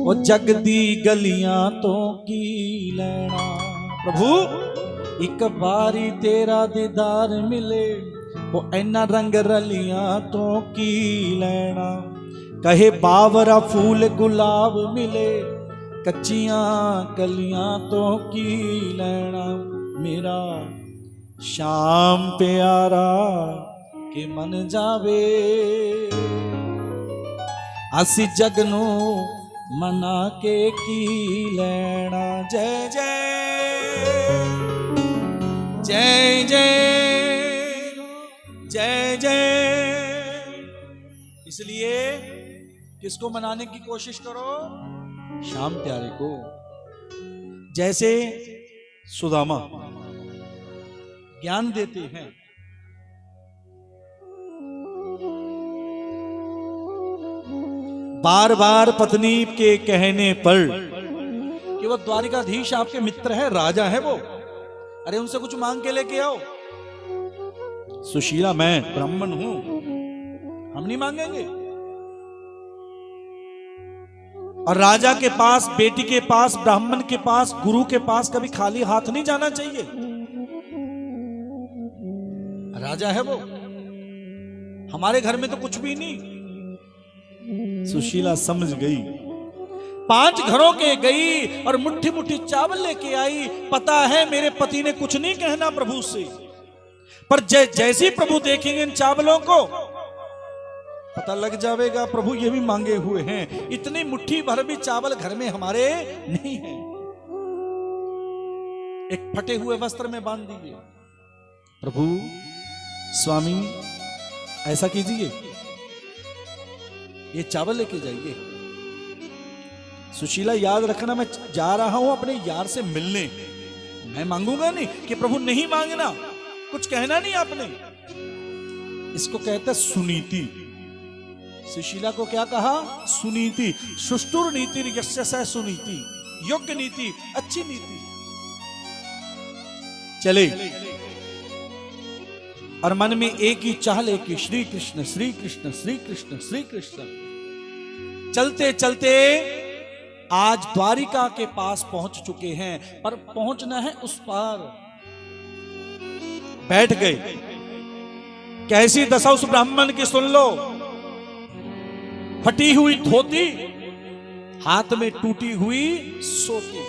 वो जगदी गलियां तो की लेना। प्रभु एक बारी तेरा दीदार मिले, वो ऐना रंग रलियां तो की लेना। कहे बावरा फूल गुलाब मिले, कच्चियां कलियां तो की लेना। मेरा श्याम प्यारा के मन जावे, असी जगनू मना के की लेना। जय जय जय जय जय जय। इसलिए किसको मनाने की कोशिश करो? श्याम प्यारे को। जैसे सुदामा ज्ञान देते हैं, बार बार पत्नी के कहने पर कि वो द्वारिकाधीश आपके मित्र है, राजा है वो, अरे उनसे कुछ मांग के लेके आओ। सुशीला मैं ब्राह्मण हूं, हम नहीं मांगेंगे। और राजा के पास, बेटी के पास, ब्राह्मण के पास, गुरु के पास कभी खाली हाथ नहीं जाना चाहिए। राजा है वो, हमारे घर में तो कुछ भी नहीं। सुशीला समझ गई, 5 घरों के गई और मुट्ठी मुट्ठी चावल लेके आई। पता है मेरे पति ने कुछ नहीं कहना प्रभु से, पर जैसे प्रभु देखेंगे इन चावलों को पता लग जाएगा प्रभु ये भी मांगे हुए हैं। इतनी मुट्ठी भर भी चावल घर में हमारे नहीं है। एक फटे हुए वस्त्र में बांध दीजिए। प्रभु स्वामी ऐसा कीजिए, ये चावल लेके जाइए। सुशीला याद रखना, मैं जा रहा हूं अपने यार से मिलने, मैं मांगूंगा नहीं कि प्रभु नहीं मांगना, कुछ कहना नहीं आपने। इसको कहते सुनीति। सुशीला को क्या कहा? सुनीति। सुष्टुर नीति यस्य स सुनीति, योग्य नीति, अच्छी नीति। चले और मन में एक ही चाह लेके श्री कृष्ण श्री कृष्ण श्री कृष्ण श्री कृष्ण। चलते चलते आज द्वारिका के पास पहुंच चुके हैं, पर पहुंचना है उस पार। बैठ गए। कैसी दशा उस ब्राह्मण की सुन लो। फटी हुई धोती, हाथ में टूटी हुई सोटी,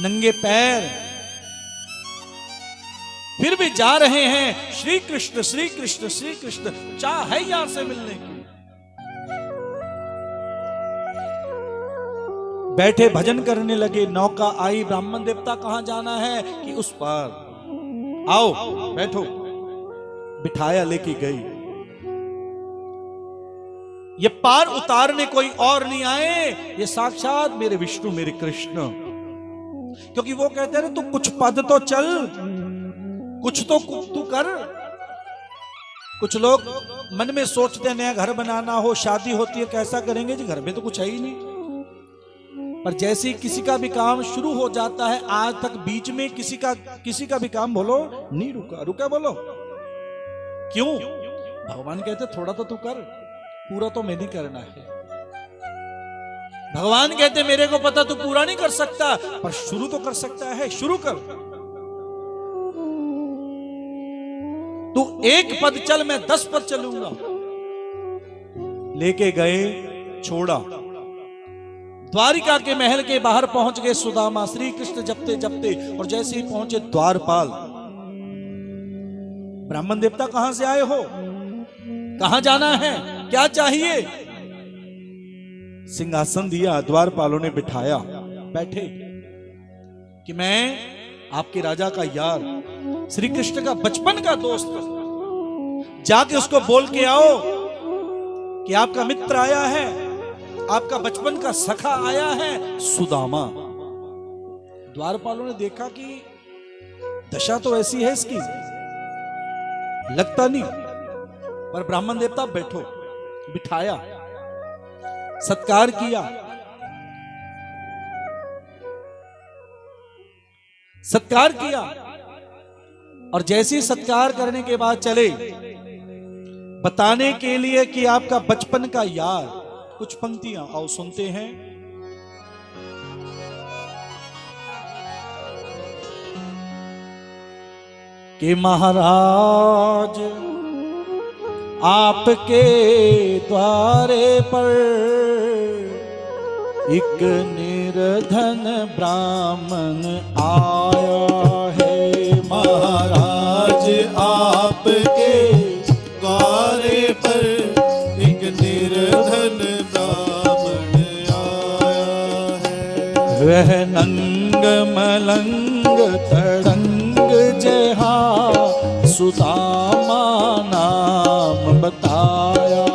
नंगे पैर, फिर भी जा रहे हैं श्री कृष्ण श्री कृष्ण श्री कृष्ण। चाह है यहां से मिलने की। बैठे भजन करने लगे। नौका आई, ब्राह्मण देवता कहां जाना है? कि उस पार। आओ बैठो। बिठाया, लेके गई। ये पार उतारने कोई और नहीं आए, ये साक्षात मेरे विष्णु मेरे कृष्ण। क्योंकि वो कहते हैं तू कुछ पद तो चल, कुछ तो तू कर। कुछ लोग मन में सोचते हैं नया घर बनाना हो, शादी होती है, कैसा करेंगे जी, घर में तो कुछ है ही नहीं। पर जैसे ही किसी का भी काम शुरू हो जाता है, आज तक बीच में किसी का भी काम बोलो नहीं रुका। रुका बोलो क्यों? भगवान कहते थोड़ा तो तू कर, पूरा तो मैं नहीं करना है। भगवान कहते मेरे को पता तू पूरा नहीं कर सकता, पर शुरू तो कर सकता है। शुरू कर। तू एक पद चल, मैं 10 पद चलूंगा। लेके गए, छोड़ा। द्वारिका के महल के बाहर पहुंच गए सुदामा। श्री कृष्ण जपते जपते, और जैसे ही पहुंचे द्वारपाल। ब्राह्मण देवता कहां से आए हो? कहां जाना है? क्या चाहिए? सिंहासन दिया, द्वारपालों ने बिठाया। बैठे कि मैं आपके राजा का यार, श्री कृष्ण का बचपन का दोस्त, जाके उसको बोल के आओ कि आपका मित्र आया है, आपका बचपन का सखा आया है सुदामा। द्वारपालों ने देखा कि दशा तो ऐसी है इसकी, लगता नहीं। पर ब्राह्मण देवता बैठो, बिठाया, सत्कार किया। सत्कार किया और जैसे ही सत्कार करने के बाद चले बताने के लिए कि आपका बचपन का यार। कुछ पंक्तियां आओ सुनते हैं। कि महाराज आपके द्वारे पर एक निर्धन ब्राह्मण आया है। महाराज आपके द्वारे पर एक निर्धन ब्राह्मण आया है। वह नंग मलंग तड़ंग जहा सुदामा नाम बताया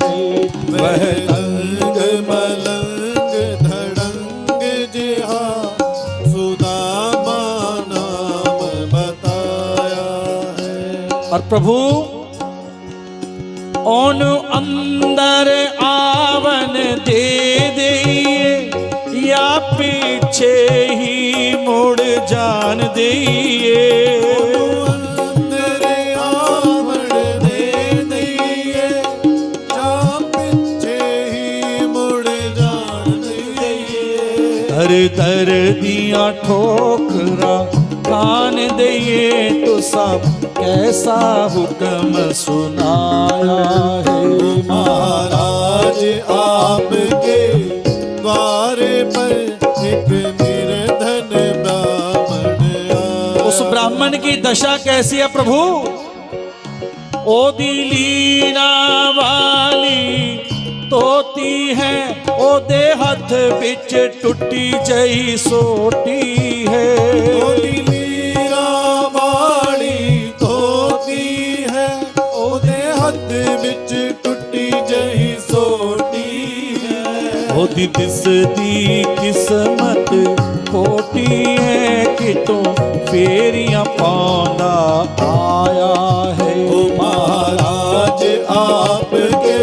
है। वह नंग मलंग धड़ंग जहा सुदामा नाम बताया है। और प्रभु ओन अंदर आवन दे दिए, या पीछे ही मुड़ जान दिए। अंदर आवन दे दिए, या पीछे ही मुड़ जान दिए। दर दर दिया ठोकरा खान दिए, तो सब कैसा हुक्म सुनाया है। महाराज आपके द्वारे पर एक निर्धन ब्राह्मण आया। उस ब्राह्मण की दशा कैसी है प्रभु? ओ दिलीना वाली तोती है, ओ दे हथ बिच टुटी जई सोटी है। ओ दिलीना वाली तोती है, ओ दे हथ बिच टुटी जही सोटी है। ओ दी दिसदी किस्मत खोटी है, कि तू फेरियां पाना आया है। ओ महाराज आपके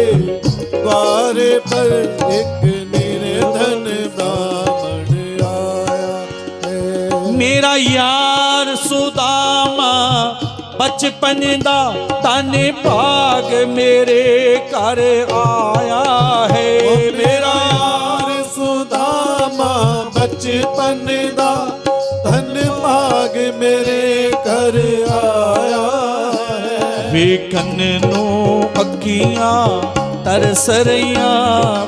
एक निर्धन ब्राह्मण आया है। मेरा यार सुदामा बचपन दा धन भाग मेरे घर आया है। मेरा यार सुदामा बचपन दा धन भाग मेरे घर आया है। वेखन नू अखियां तरस रहियां,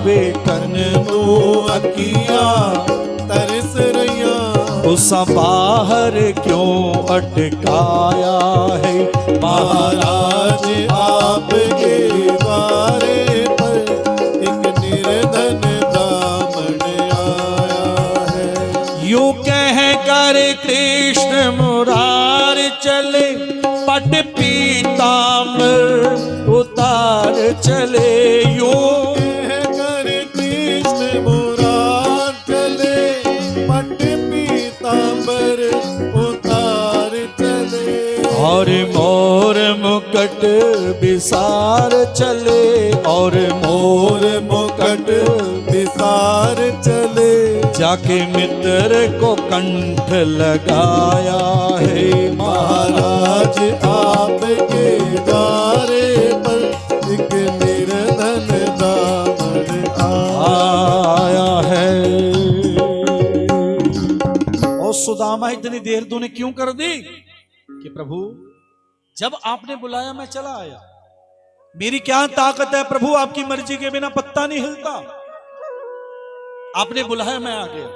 वेखन नू अखियां तरस रहियां, उसा बाहर क्यों अटकाया है। महाराज आपके द्वारे पर एक निर्धन ब्राह्मण आया है। यूं कह कर कृष्ण मुरार चले, पट पीताम्बर उतार चले। यूं कह कर कृष्ण मुरार चले, पट पीताम्बर उतार चले। और मोर मुकट बिसार चले, और मोर मुकट विसार चले। जाके मित्र को कंठ लगाया है। महाराज आपके द्वारे पर एक निर्धन ब्राह्मण आया है। और सुदामा इतनी देर तूने क्यों कर दी? कि प्रभु जब आपने बुलाया मैं चला आया। मेरी क्या ताकत है प्रभु, आपकी मर्जी के बिना पत्ता नहीं हिलता। आपने बुलाया मैं आ गया।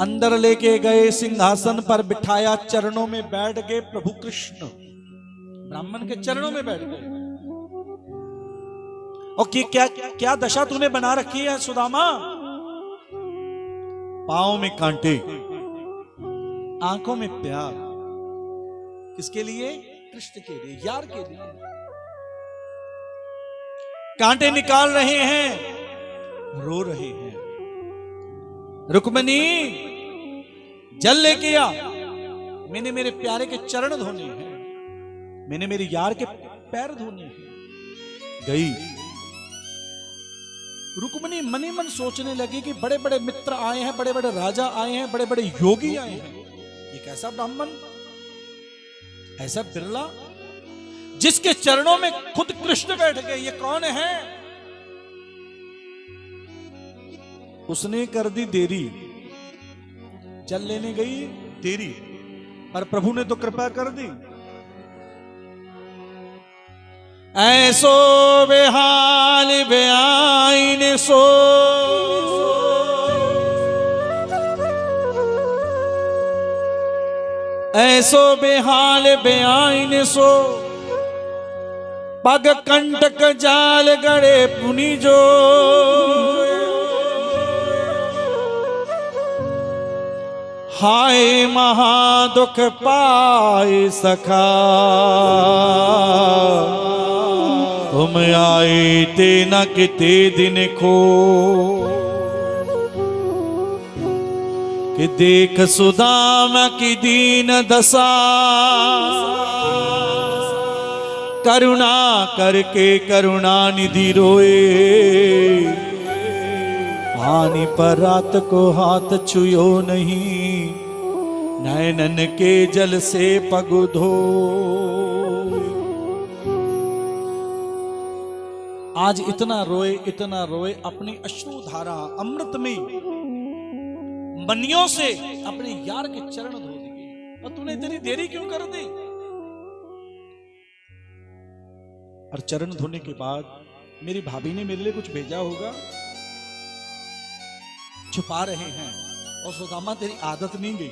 अंदर लेके गए, सिंहासन पर बिठाया, चरणों में बैठ गए। प्रभु कृष्ण ब्राह्मण के चरणों में बैठ गए। और क्या क्या दशा तूने बना रखी है सुदामा? पांव में कांटे, आंखों में प्यार। किसके लिए? कृष्ण के लिए, यार के लिए। कांटे निकाल रहे हैं, रो रहे हैं। रुक्मणी जल लेके आ, मैंने मेरे प्यारे के चरण धोने हैं, मैंने मेरे यार के पैर धोने हैं। गई रुक्मणी मनी मन सोचने लगी कि बड़े बड़े मित्र आए हैं, बड़े बड़े राजा आए हैं, बड़े बड़े योगी आए हैं। ये कैसा ब्राह्मण, ऐसा बिरला, जिसके चरणों में खुद कृष्ण बैठ गए, ये कौन है? उसने कर दी देरी, जल लेने गई देरी, पर प्रभु ने तो कृपा कर दी। ऐसो बेहाल बेआईन सो, ऐसो बेहाल बेआईन सो, पग कंटक जाल गड़े पुनि जो। हाय महादुख पाए सखा, तुम आए ते न किते दिन को। कि देख सुदामा की दीन दशा, करुणा करके करुणा निधि रोए। हानि पर रात को हाथ छुयो नहीं, नैनन के जल से पग धो। आज इतना रोए, अपनी अश्रुधारा अमृत में मनियों से अपने यार के चरण धो दिए। और तूने इतनी देरी क्यों कर दी? और चरण धोने के बाद मेरी भाभी ने मेरे लिए कुछ भेजा होगा, छुपा रहे हैं। और सुदामा तेरी आदत नहीं गई,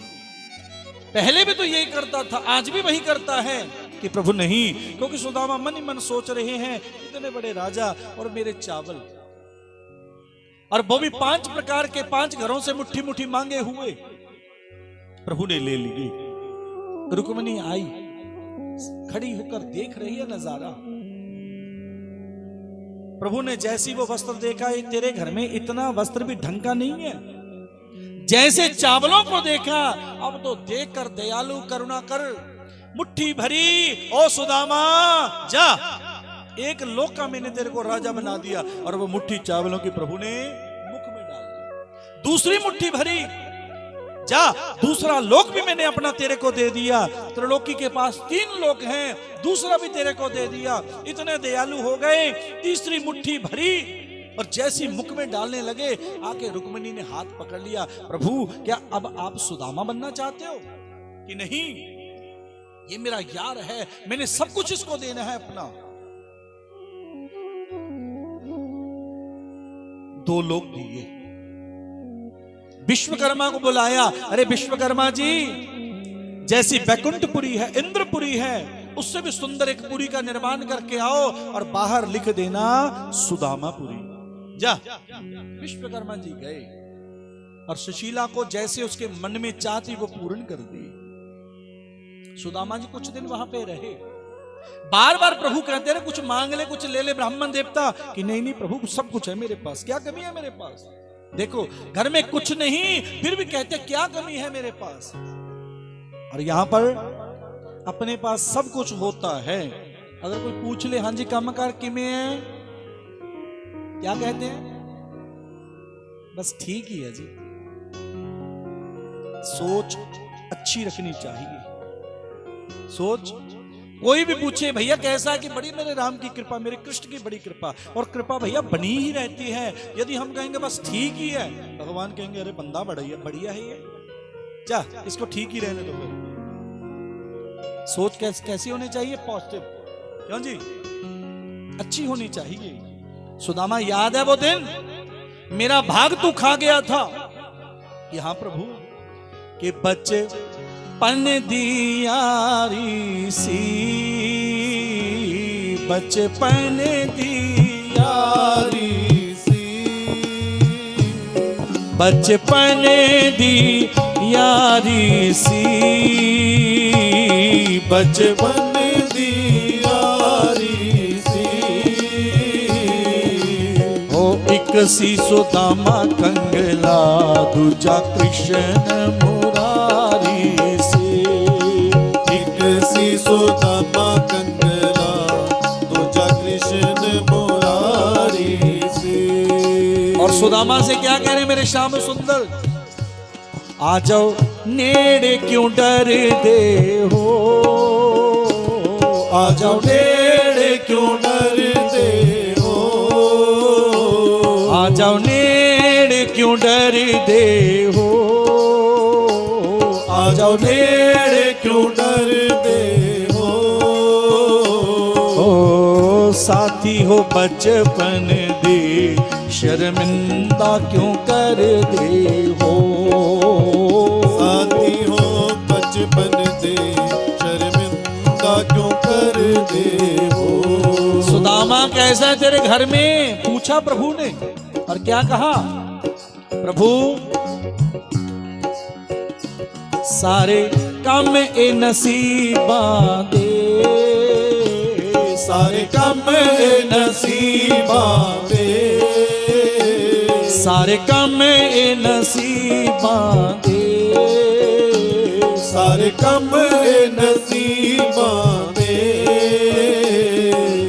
पहले भी तो यही करता था, आज भी वही करता है। कि प्रभु नहीं, क्योंकि सुदामा मन ही मन सोच रहे हैं इतने बड़े राजा और मेरे चावल, और वो भी 5 प्रकार के 5 घरों से मुट्ठी मुट्ठी मांगे हुए। प्रभु ने ले लिए। रुक्मिणी आई, खड़ी होकर देख रही है नजारा। प्रभु ने जैसी वो वस्त्र देखा, तेरे घर में इतना वस्त्र भी ढंग का नहीं है। जैसे चावलों को देखा, अब तो देख कर दयालु करुणा कर, मुट्ठी भरी, ओ सुदामा जा एक लोक का मैंने तेरे को राजा बना दिया, और वो मुट्ठी चावलों की प्रभु ने मुख में डाल दी। दूसरी मुट्ठी भरी, जा दूसरा लोक भी मैंने अपना तेरे को दे दिया। त्रिलोकी के पास 3 लोक हैं, दूसरा भी तेरे को दे दिया। इतने दयालु हो गए। तीसरी मुट्ठी भरी और जैसी मुख में डालने लगे, आके रुक्मिणी ने हाथ पकड़ लिया। प्रभु क्या अब आप सुदामा बनना चाहते हो कि नहीं? ये मेरा यार है, मैंने सब कुछ इसको देना है अपना। 2 लोक दिए। विश्वकर्मा को बुलाया। अरे विश्वकर्मा जी, जैसी वैकुंठपुरी है, इंद्रपुरी है, उससे भी सुंदर एक पुरी का निर्माण करके आओ और बाहर लिख देना सुदामापुरी। जा। विश्वकर्मा जी गए और सुशीला को जैसे उसके मन में चाह थी वो पूर्ण कर दी। सुदामा जी कुछ दिन वहां पे रहे। बार बार प्रभु कहते रहे कुछ मांग ले, कुछ ले ले ब्राह्मण देवता, कि नहीं नहीं प्रभु सब कुछ है मेरे पास, क्या कमी है मेरे पास? देखो घर में कुछ नहीं, फिर भी कहते क्या कमी है मेरे पास। और यहां पर अपने पास सब कुछ होता है, अगर कोई पूछ ले हाँ जी कामकार किमें है, क्या कहते हैं? बस ठीक ही है जी। सोच अच्छी रखनी चाहिए। सोच, कोई भी पूछे भैया कैसा है, कि बड़ी मेरे राम की कृपा, मेरे कृष्ण की बड़ी कृपा, और कृपा भैया बनी ही रहती है। यदि हम कहेंगे बस ठीक ही है, भगवान कहेंगे अरे बंदा बढ़िया है ये, जा इसको ठीक ही रहने दो। फिर सोच कैसी होनी चाहिए? पॉजिटिव, क्यों जी? अच्छी होनी चाहिए। सुदामा याद है वो दिन, मेरा भाग तू खा गया था। कि हाँ प्रभु, कि बच्चे पन दियारी सी, बचपन दियारी सी, बचपन दियारी सी, बचपन दियारी सी। ओ एक सी सुदामा कंगला, दूजा कृष्ण मुरारी सुदामा कंगला, दूजा कृष्ण मुरारी से। और सुदामा से क्या कह रहे मेरे श्याम सुंदर? आ जाओ नेड़े क्यों डरते हो, आ जाओ नेड़े क्यों डरते हो, आ जाओ नेड़े क्यों डरते हो, आ जाओ नेड़े क्यों डरते हो। साथी हो बचपन दे, शर्मिंदा क्यों कर दे हो, साथी हो बचपन दे, शर्मिंदा क्यों कर दे हो। सुदामा कैसा है तेरे घर में? पूछा प्रभु ने, और क्या कहा? प्रभु सारे काम ए नसीबा दे, सारे काम ए नसीबा दे, सारे काम ए नसीबा दे, सारे काम ए नसीबा दे।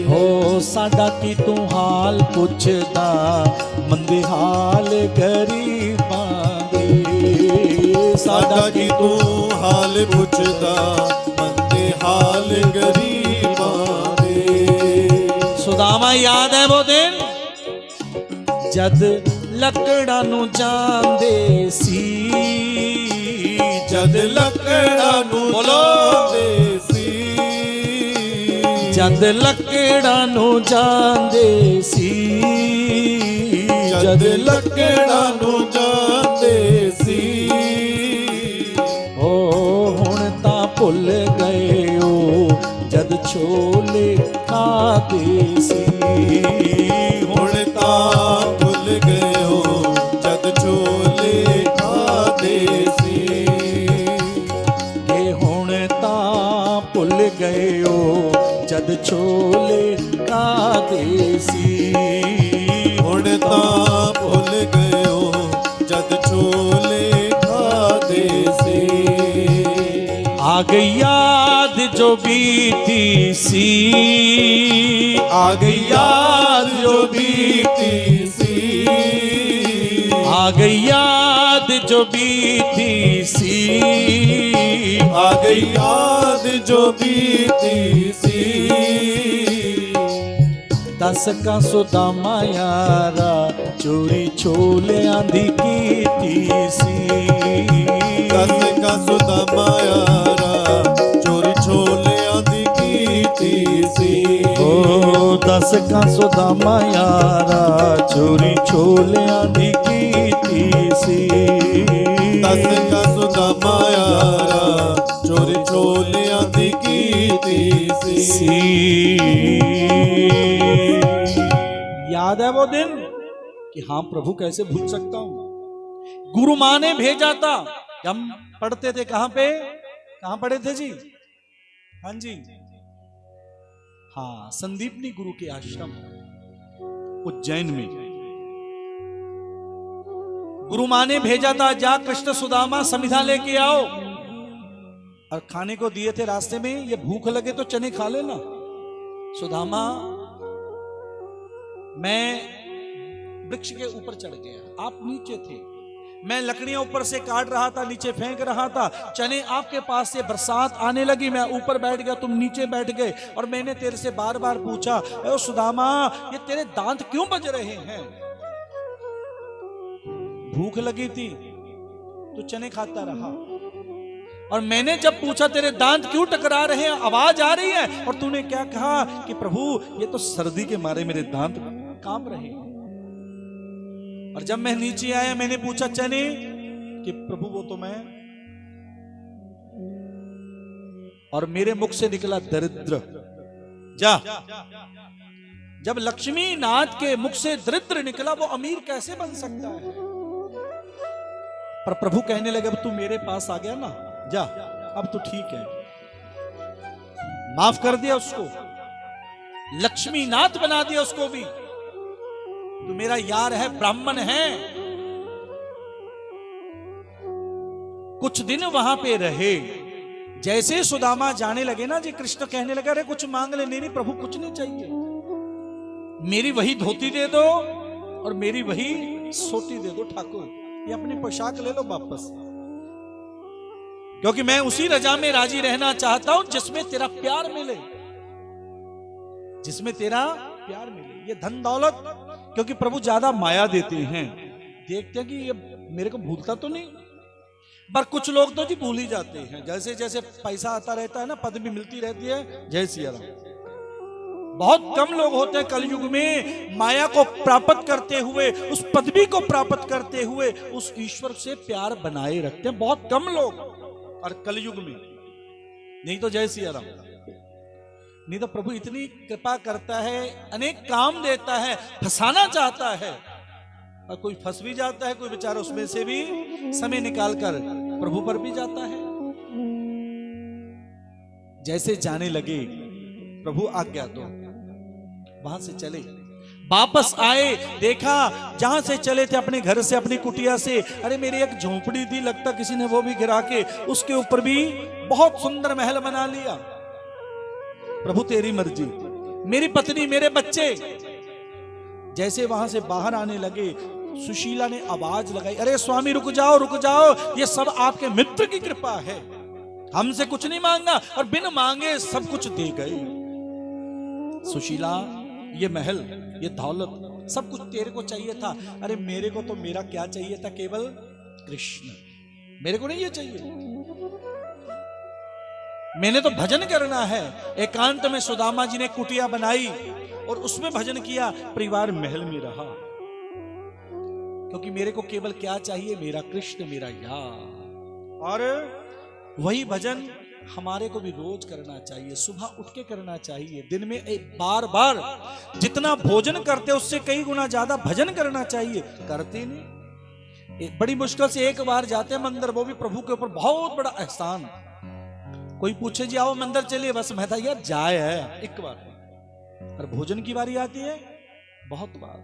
हो साडा की तू हाल पुछदा, मंदे हाल गरीबां दे, साडा की तू हाल पुछदा, मंदे हाल गरीबां दे। सुदामा याद है वो दिन, जद लकड़ा नू जांदे सी, जद लकड़ा नू जांदे सी, जद लकड़ा नू जांदे सी, जद लकड़ा नू जांदे सी। ओ हुण तां भुल गए हो, जद छोले खादे सी, हुण तां भुल गए हो, जद छोले खादे सी। के हुण तां भुल गए हो, जद छोले खादे सी, हुण तां भुल गए हो, जद छोले खादे सी। आ गई याद जो बीती सी, आ गई याद जो बीती सी, आ गई याद जो बीती सी, आ गई याद जो बीती सी। दस का सुदामा यारा चोरी छोले आंधी की सी, दस का सुदामा यारा चोरी छोले आंधी की सी। ओ दस का सुदामा यारा चोरी छोले आंधी की सी, दस का सुदामा यारा चोरी छोले आंधी की सी। याद है वो दिन कि हाँ प्रभु कैसे भूल सकता हूं। गुरु मां ने भेजा था, हम पढ़ते थे कहां पे, कहां पढ़े थे जी? हाँ जी, हाँ संदीपनी गुरु के आश्रम उज्जैन में गुरु मां ने भेजा था, जा कृष्ण सुदामा समिधा लेके आओ। और खाने को दिए थे रास्ते में, ये भूख लगे तो चने खा लेना। सुदामा मैं वृक्ष के ऊपर चढ़ गया, आप नीचे थे, मैं लकड़ियां ऊपर से काट रहा था, नीचे फेंक रहा था, चने आपके पास से बरसात आने लगी, मैं ऊपर बैठ गया, तुम नीचे बैठ गए, और मैंने तेरे से बार बार पूछा, ओ सुदामा ये तेरे दांत क्यों बज रहे हैं? भूख लगी थी तो चने खाता रहा, और मैंने जब पूछा तेरे दांत क्यों टकरा रहे हैं, आवाज आ रही है, और तूने क्या कहा कि प्रभु ये तो सर्दी के मारे मेरे दांत कांप रहे हैं। और जब मैं नीचे आया मैंने पूछा चने, कि प्रभु वो तो मैं, और मेरे मुख से निकला दरिद्र। जा, जब लक्ष्मी नाथ के मुख से दरिद्र निकला वो अमीर कैसे बन सकता है? पर प्रभु कहने लगे अब तू मेरे पास आ गया ना, जा अब तो ठीक है, माफ कर दिया उसको, लक्ष्मी नाथ बना दिया उसको भी, तू मेरा यार है, ब्राह्मण है। कुछ दिन वहां पे रहे, जैसे सुदामा जाने लगे ना जी, कृष्ण कहने लगा अरे कुछ मांग ले। नहीं प्रभु कुछ नहीं चाहिए, मेरी वही धोती दे दो और मेरी वही सोटी दे दो ठाकुर, ये अपनी पोशाक ले लो वापस, क्योंकि मैं उसी रजा में राजी रहना चाहता हूं जिसमें तेरा प्यार मिले, जिसमें तेरा प्यार मिले। ये धन दौलत, क्योंकि प्रभु ज्यादा माया देते हैं, देखते हैं कि ये मेरे को भूलता तो नहीं, पर कुछ लोग तो जी भूल ही जाते हैं। जैसे जैसे पैसा आता रहता है ना, पदवी मिलती रहती है, जय सिया राम। बहुत कम लोग होते हैं कलयुग में माया को प्राप्त करते हुए, उस पदवी को प्राप्त करते हुए उस ईश्वर से प्यार बनाए रखते हैं, बहुत कम लोग। और कलयुग में नहीं तो जय सिया राम, नहीं तो प्रभु इतनी कृपा करता है, अनेक काम देता है, फंसाना चाहता है, और कोई फंस भी जाता है, कोई बेचारा उसमें से भी समय निकालकर प्रभु पर भी जाता है। जैसे जाने लगे प्रभु आज्ञा दो, वहां से चले, वापस आए, देखा जहां से चले थे अपने घर से, अपनी कुटिया से, अरे मेरी एक झोंपड़ी थी, लगता किसी ने वो भी गिरा के उसके ऊपर भी बहुत सुंदर महल बना लिया। प्रभु तेरी मर्जी, मेरी पत्नी, मेरे बच्चे। जैसे वहां से बाहर आने लगे, सुशीला ने आवाज लगाई, अरे स्वामी रुक जाओ रुक जाओ, ये सब आपके मित्र की कृपा है, हमसे कुछ नहीं मांगा और बिन मांगे सब कुछ दे गए। सुशीला ये महल, ये दौलत, सब कुछ तेरे को चाहिए था। अरे मेरे को तो मेरा क्या चाहिए था, केवल कृष्ण, मेरे को नहीं ये चाहिए, मैंने तो भजन करना है। एकांत में सुदामा जी ने कुटिया बनाई और उसमें भजन किया, परिवार महल में रहा, क्योंकि मेरे को केवल क्या चाहिए, मेरा कृष्ण, मेरा यार। और वही भजन हमारे को भी रोज करना चाहिए, सुबह उठ के करना चाहिए, दिन में एक बार बार, जितना भोजन करते उससे कई गुना ज्यादा भजन करना चाहिए, करते नहीं। बड़ी मुश्किल से एक बार जाते हैं मंदिर, वो भी प्रभु के ऊपर बहुत बड़ा एहसान। कोई पूछे जी आओ मंदिर चलिए, बस मैं था यार जाए है एक बार, और भोजन की बारी आती है बहुत बार,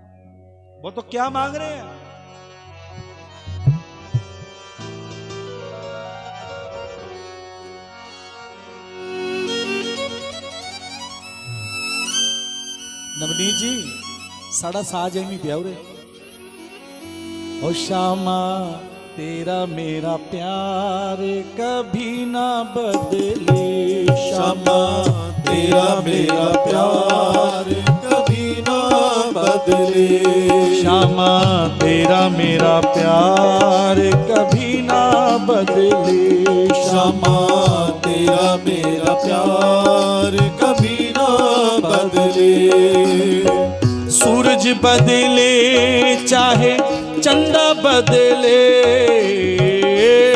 वो तो क्या मांग रहे हैं। नवनीत जी साड़ा साज एमी ब्यावरे ओ श्यामा तेरा मेरा प्यार कभी ना बदले श्यामा तेरा मेरा प्यार कभी ना बदले श्यामा तेरा मेरा प्यार कभी ना बदले श्यामा तेरा मेरा प्यार कभी ना बदले सूरज बदले चाहे चंदा बदले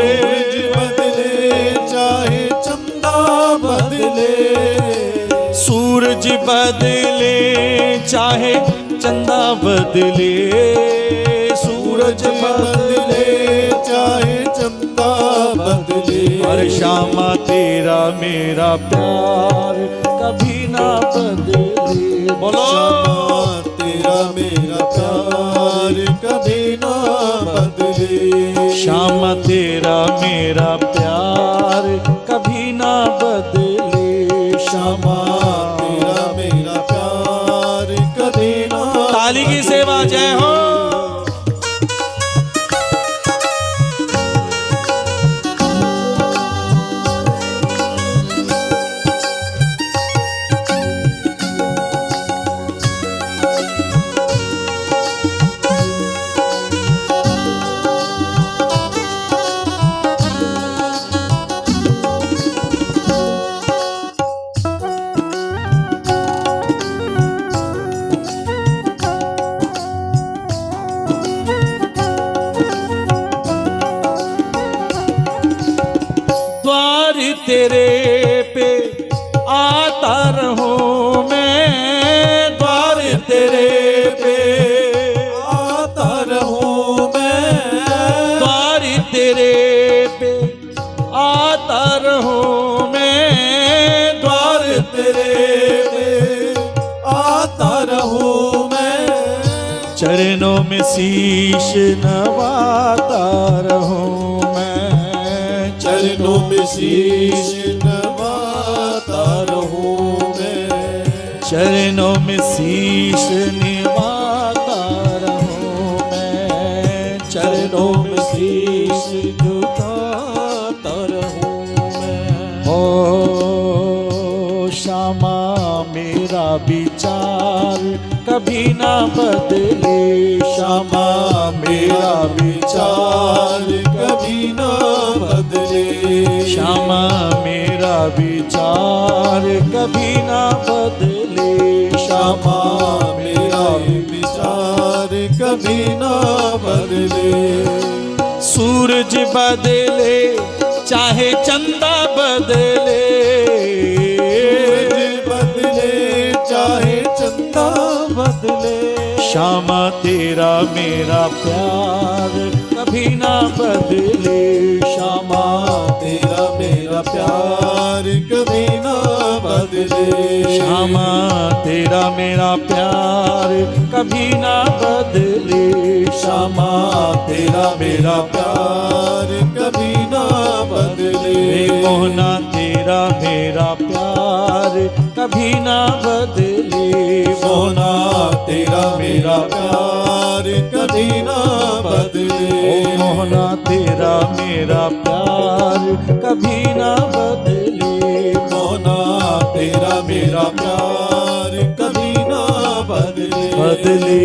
सूरज बदले चाहे चंदा बदले सूरज बदले चाहे चंदा बदले सूरज बदले चाहे चंदा बदले और श्यामा तेरा मेरा प्यार कभी ना बदले बोलो श्यामा तेरा मेरा प्यार कभी ना बदले श्यामा तेरा मेरा प्यार कभी ना बदले श्यामा तेरा मेरा प्यार कभी ना ताली की सेवा जय हो तेरे पे आता रहूं मैं द्वार तेरे पे आता रहूं मैं द्वार तेरे पे आता रहूं मैं द्वार तेरे पे आता रहूं मैं चरणों में शीश नवाता रहूं मैं चरणों में शीश नवाता रहूं मैं चरणों में शीश निवाता रहूं मैं चरणों में शीश झुकाता रहूं मैं ओ श्यामा मेरा विचार कभी ना बदले श्यामा मेरा विचार कभी ना बदले श्यामा मेरा विचार कभी ना बदले श्यामा मेरा विचार कभी ना बदले सूरज बदले चाहे चंदा बदले सूरज बदले चाहे चंदा बदले श्यामा तेरा मेरा प्यार कभी ना बदले श्यामा तेरा मेरा प्यार कभी ना बदले श्यामा तेरा मेरा प्यार कभी ना बदले श्यामा तेरा मेरा प्यार कभी ना बदले मोहना तेरा मेरा प्यार कभी ना बदले सोना तेरा मेरा प्यार कभी ना बदले ओ मोहना तेरा मेरा प्यार कभी ना बदले सोना तेरा मेरा प्यार कभी ना बदले बदले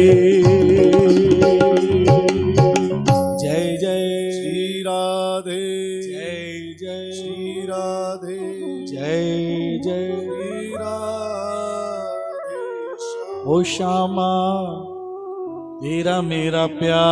जय जय श्री राधे जय जय श्री राधे जय जय श्री राधे ओ श्यामा तेरा मेरा प्यार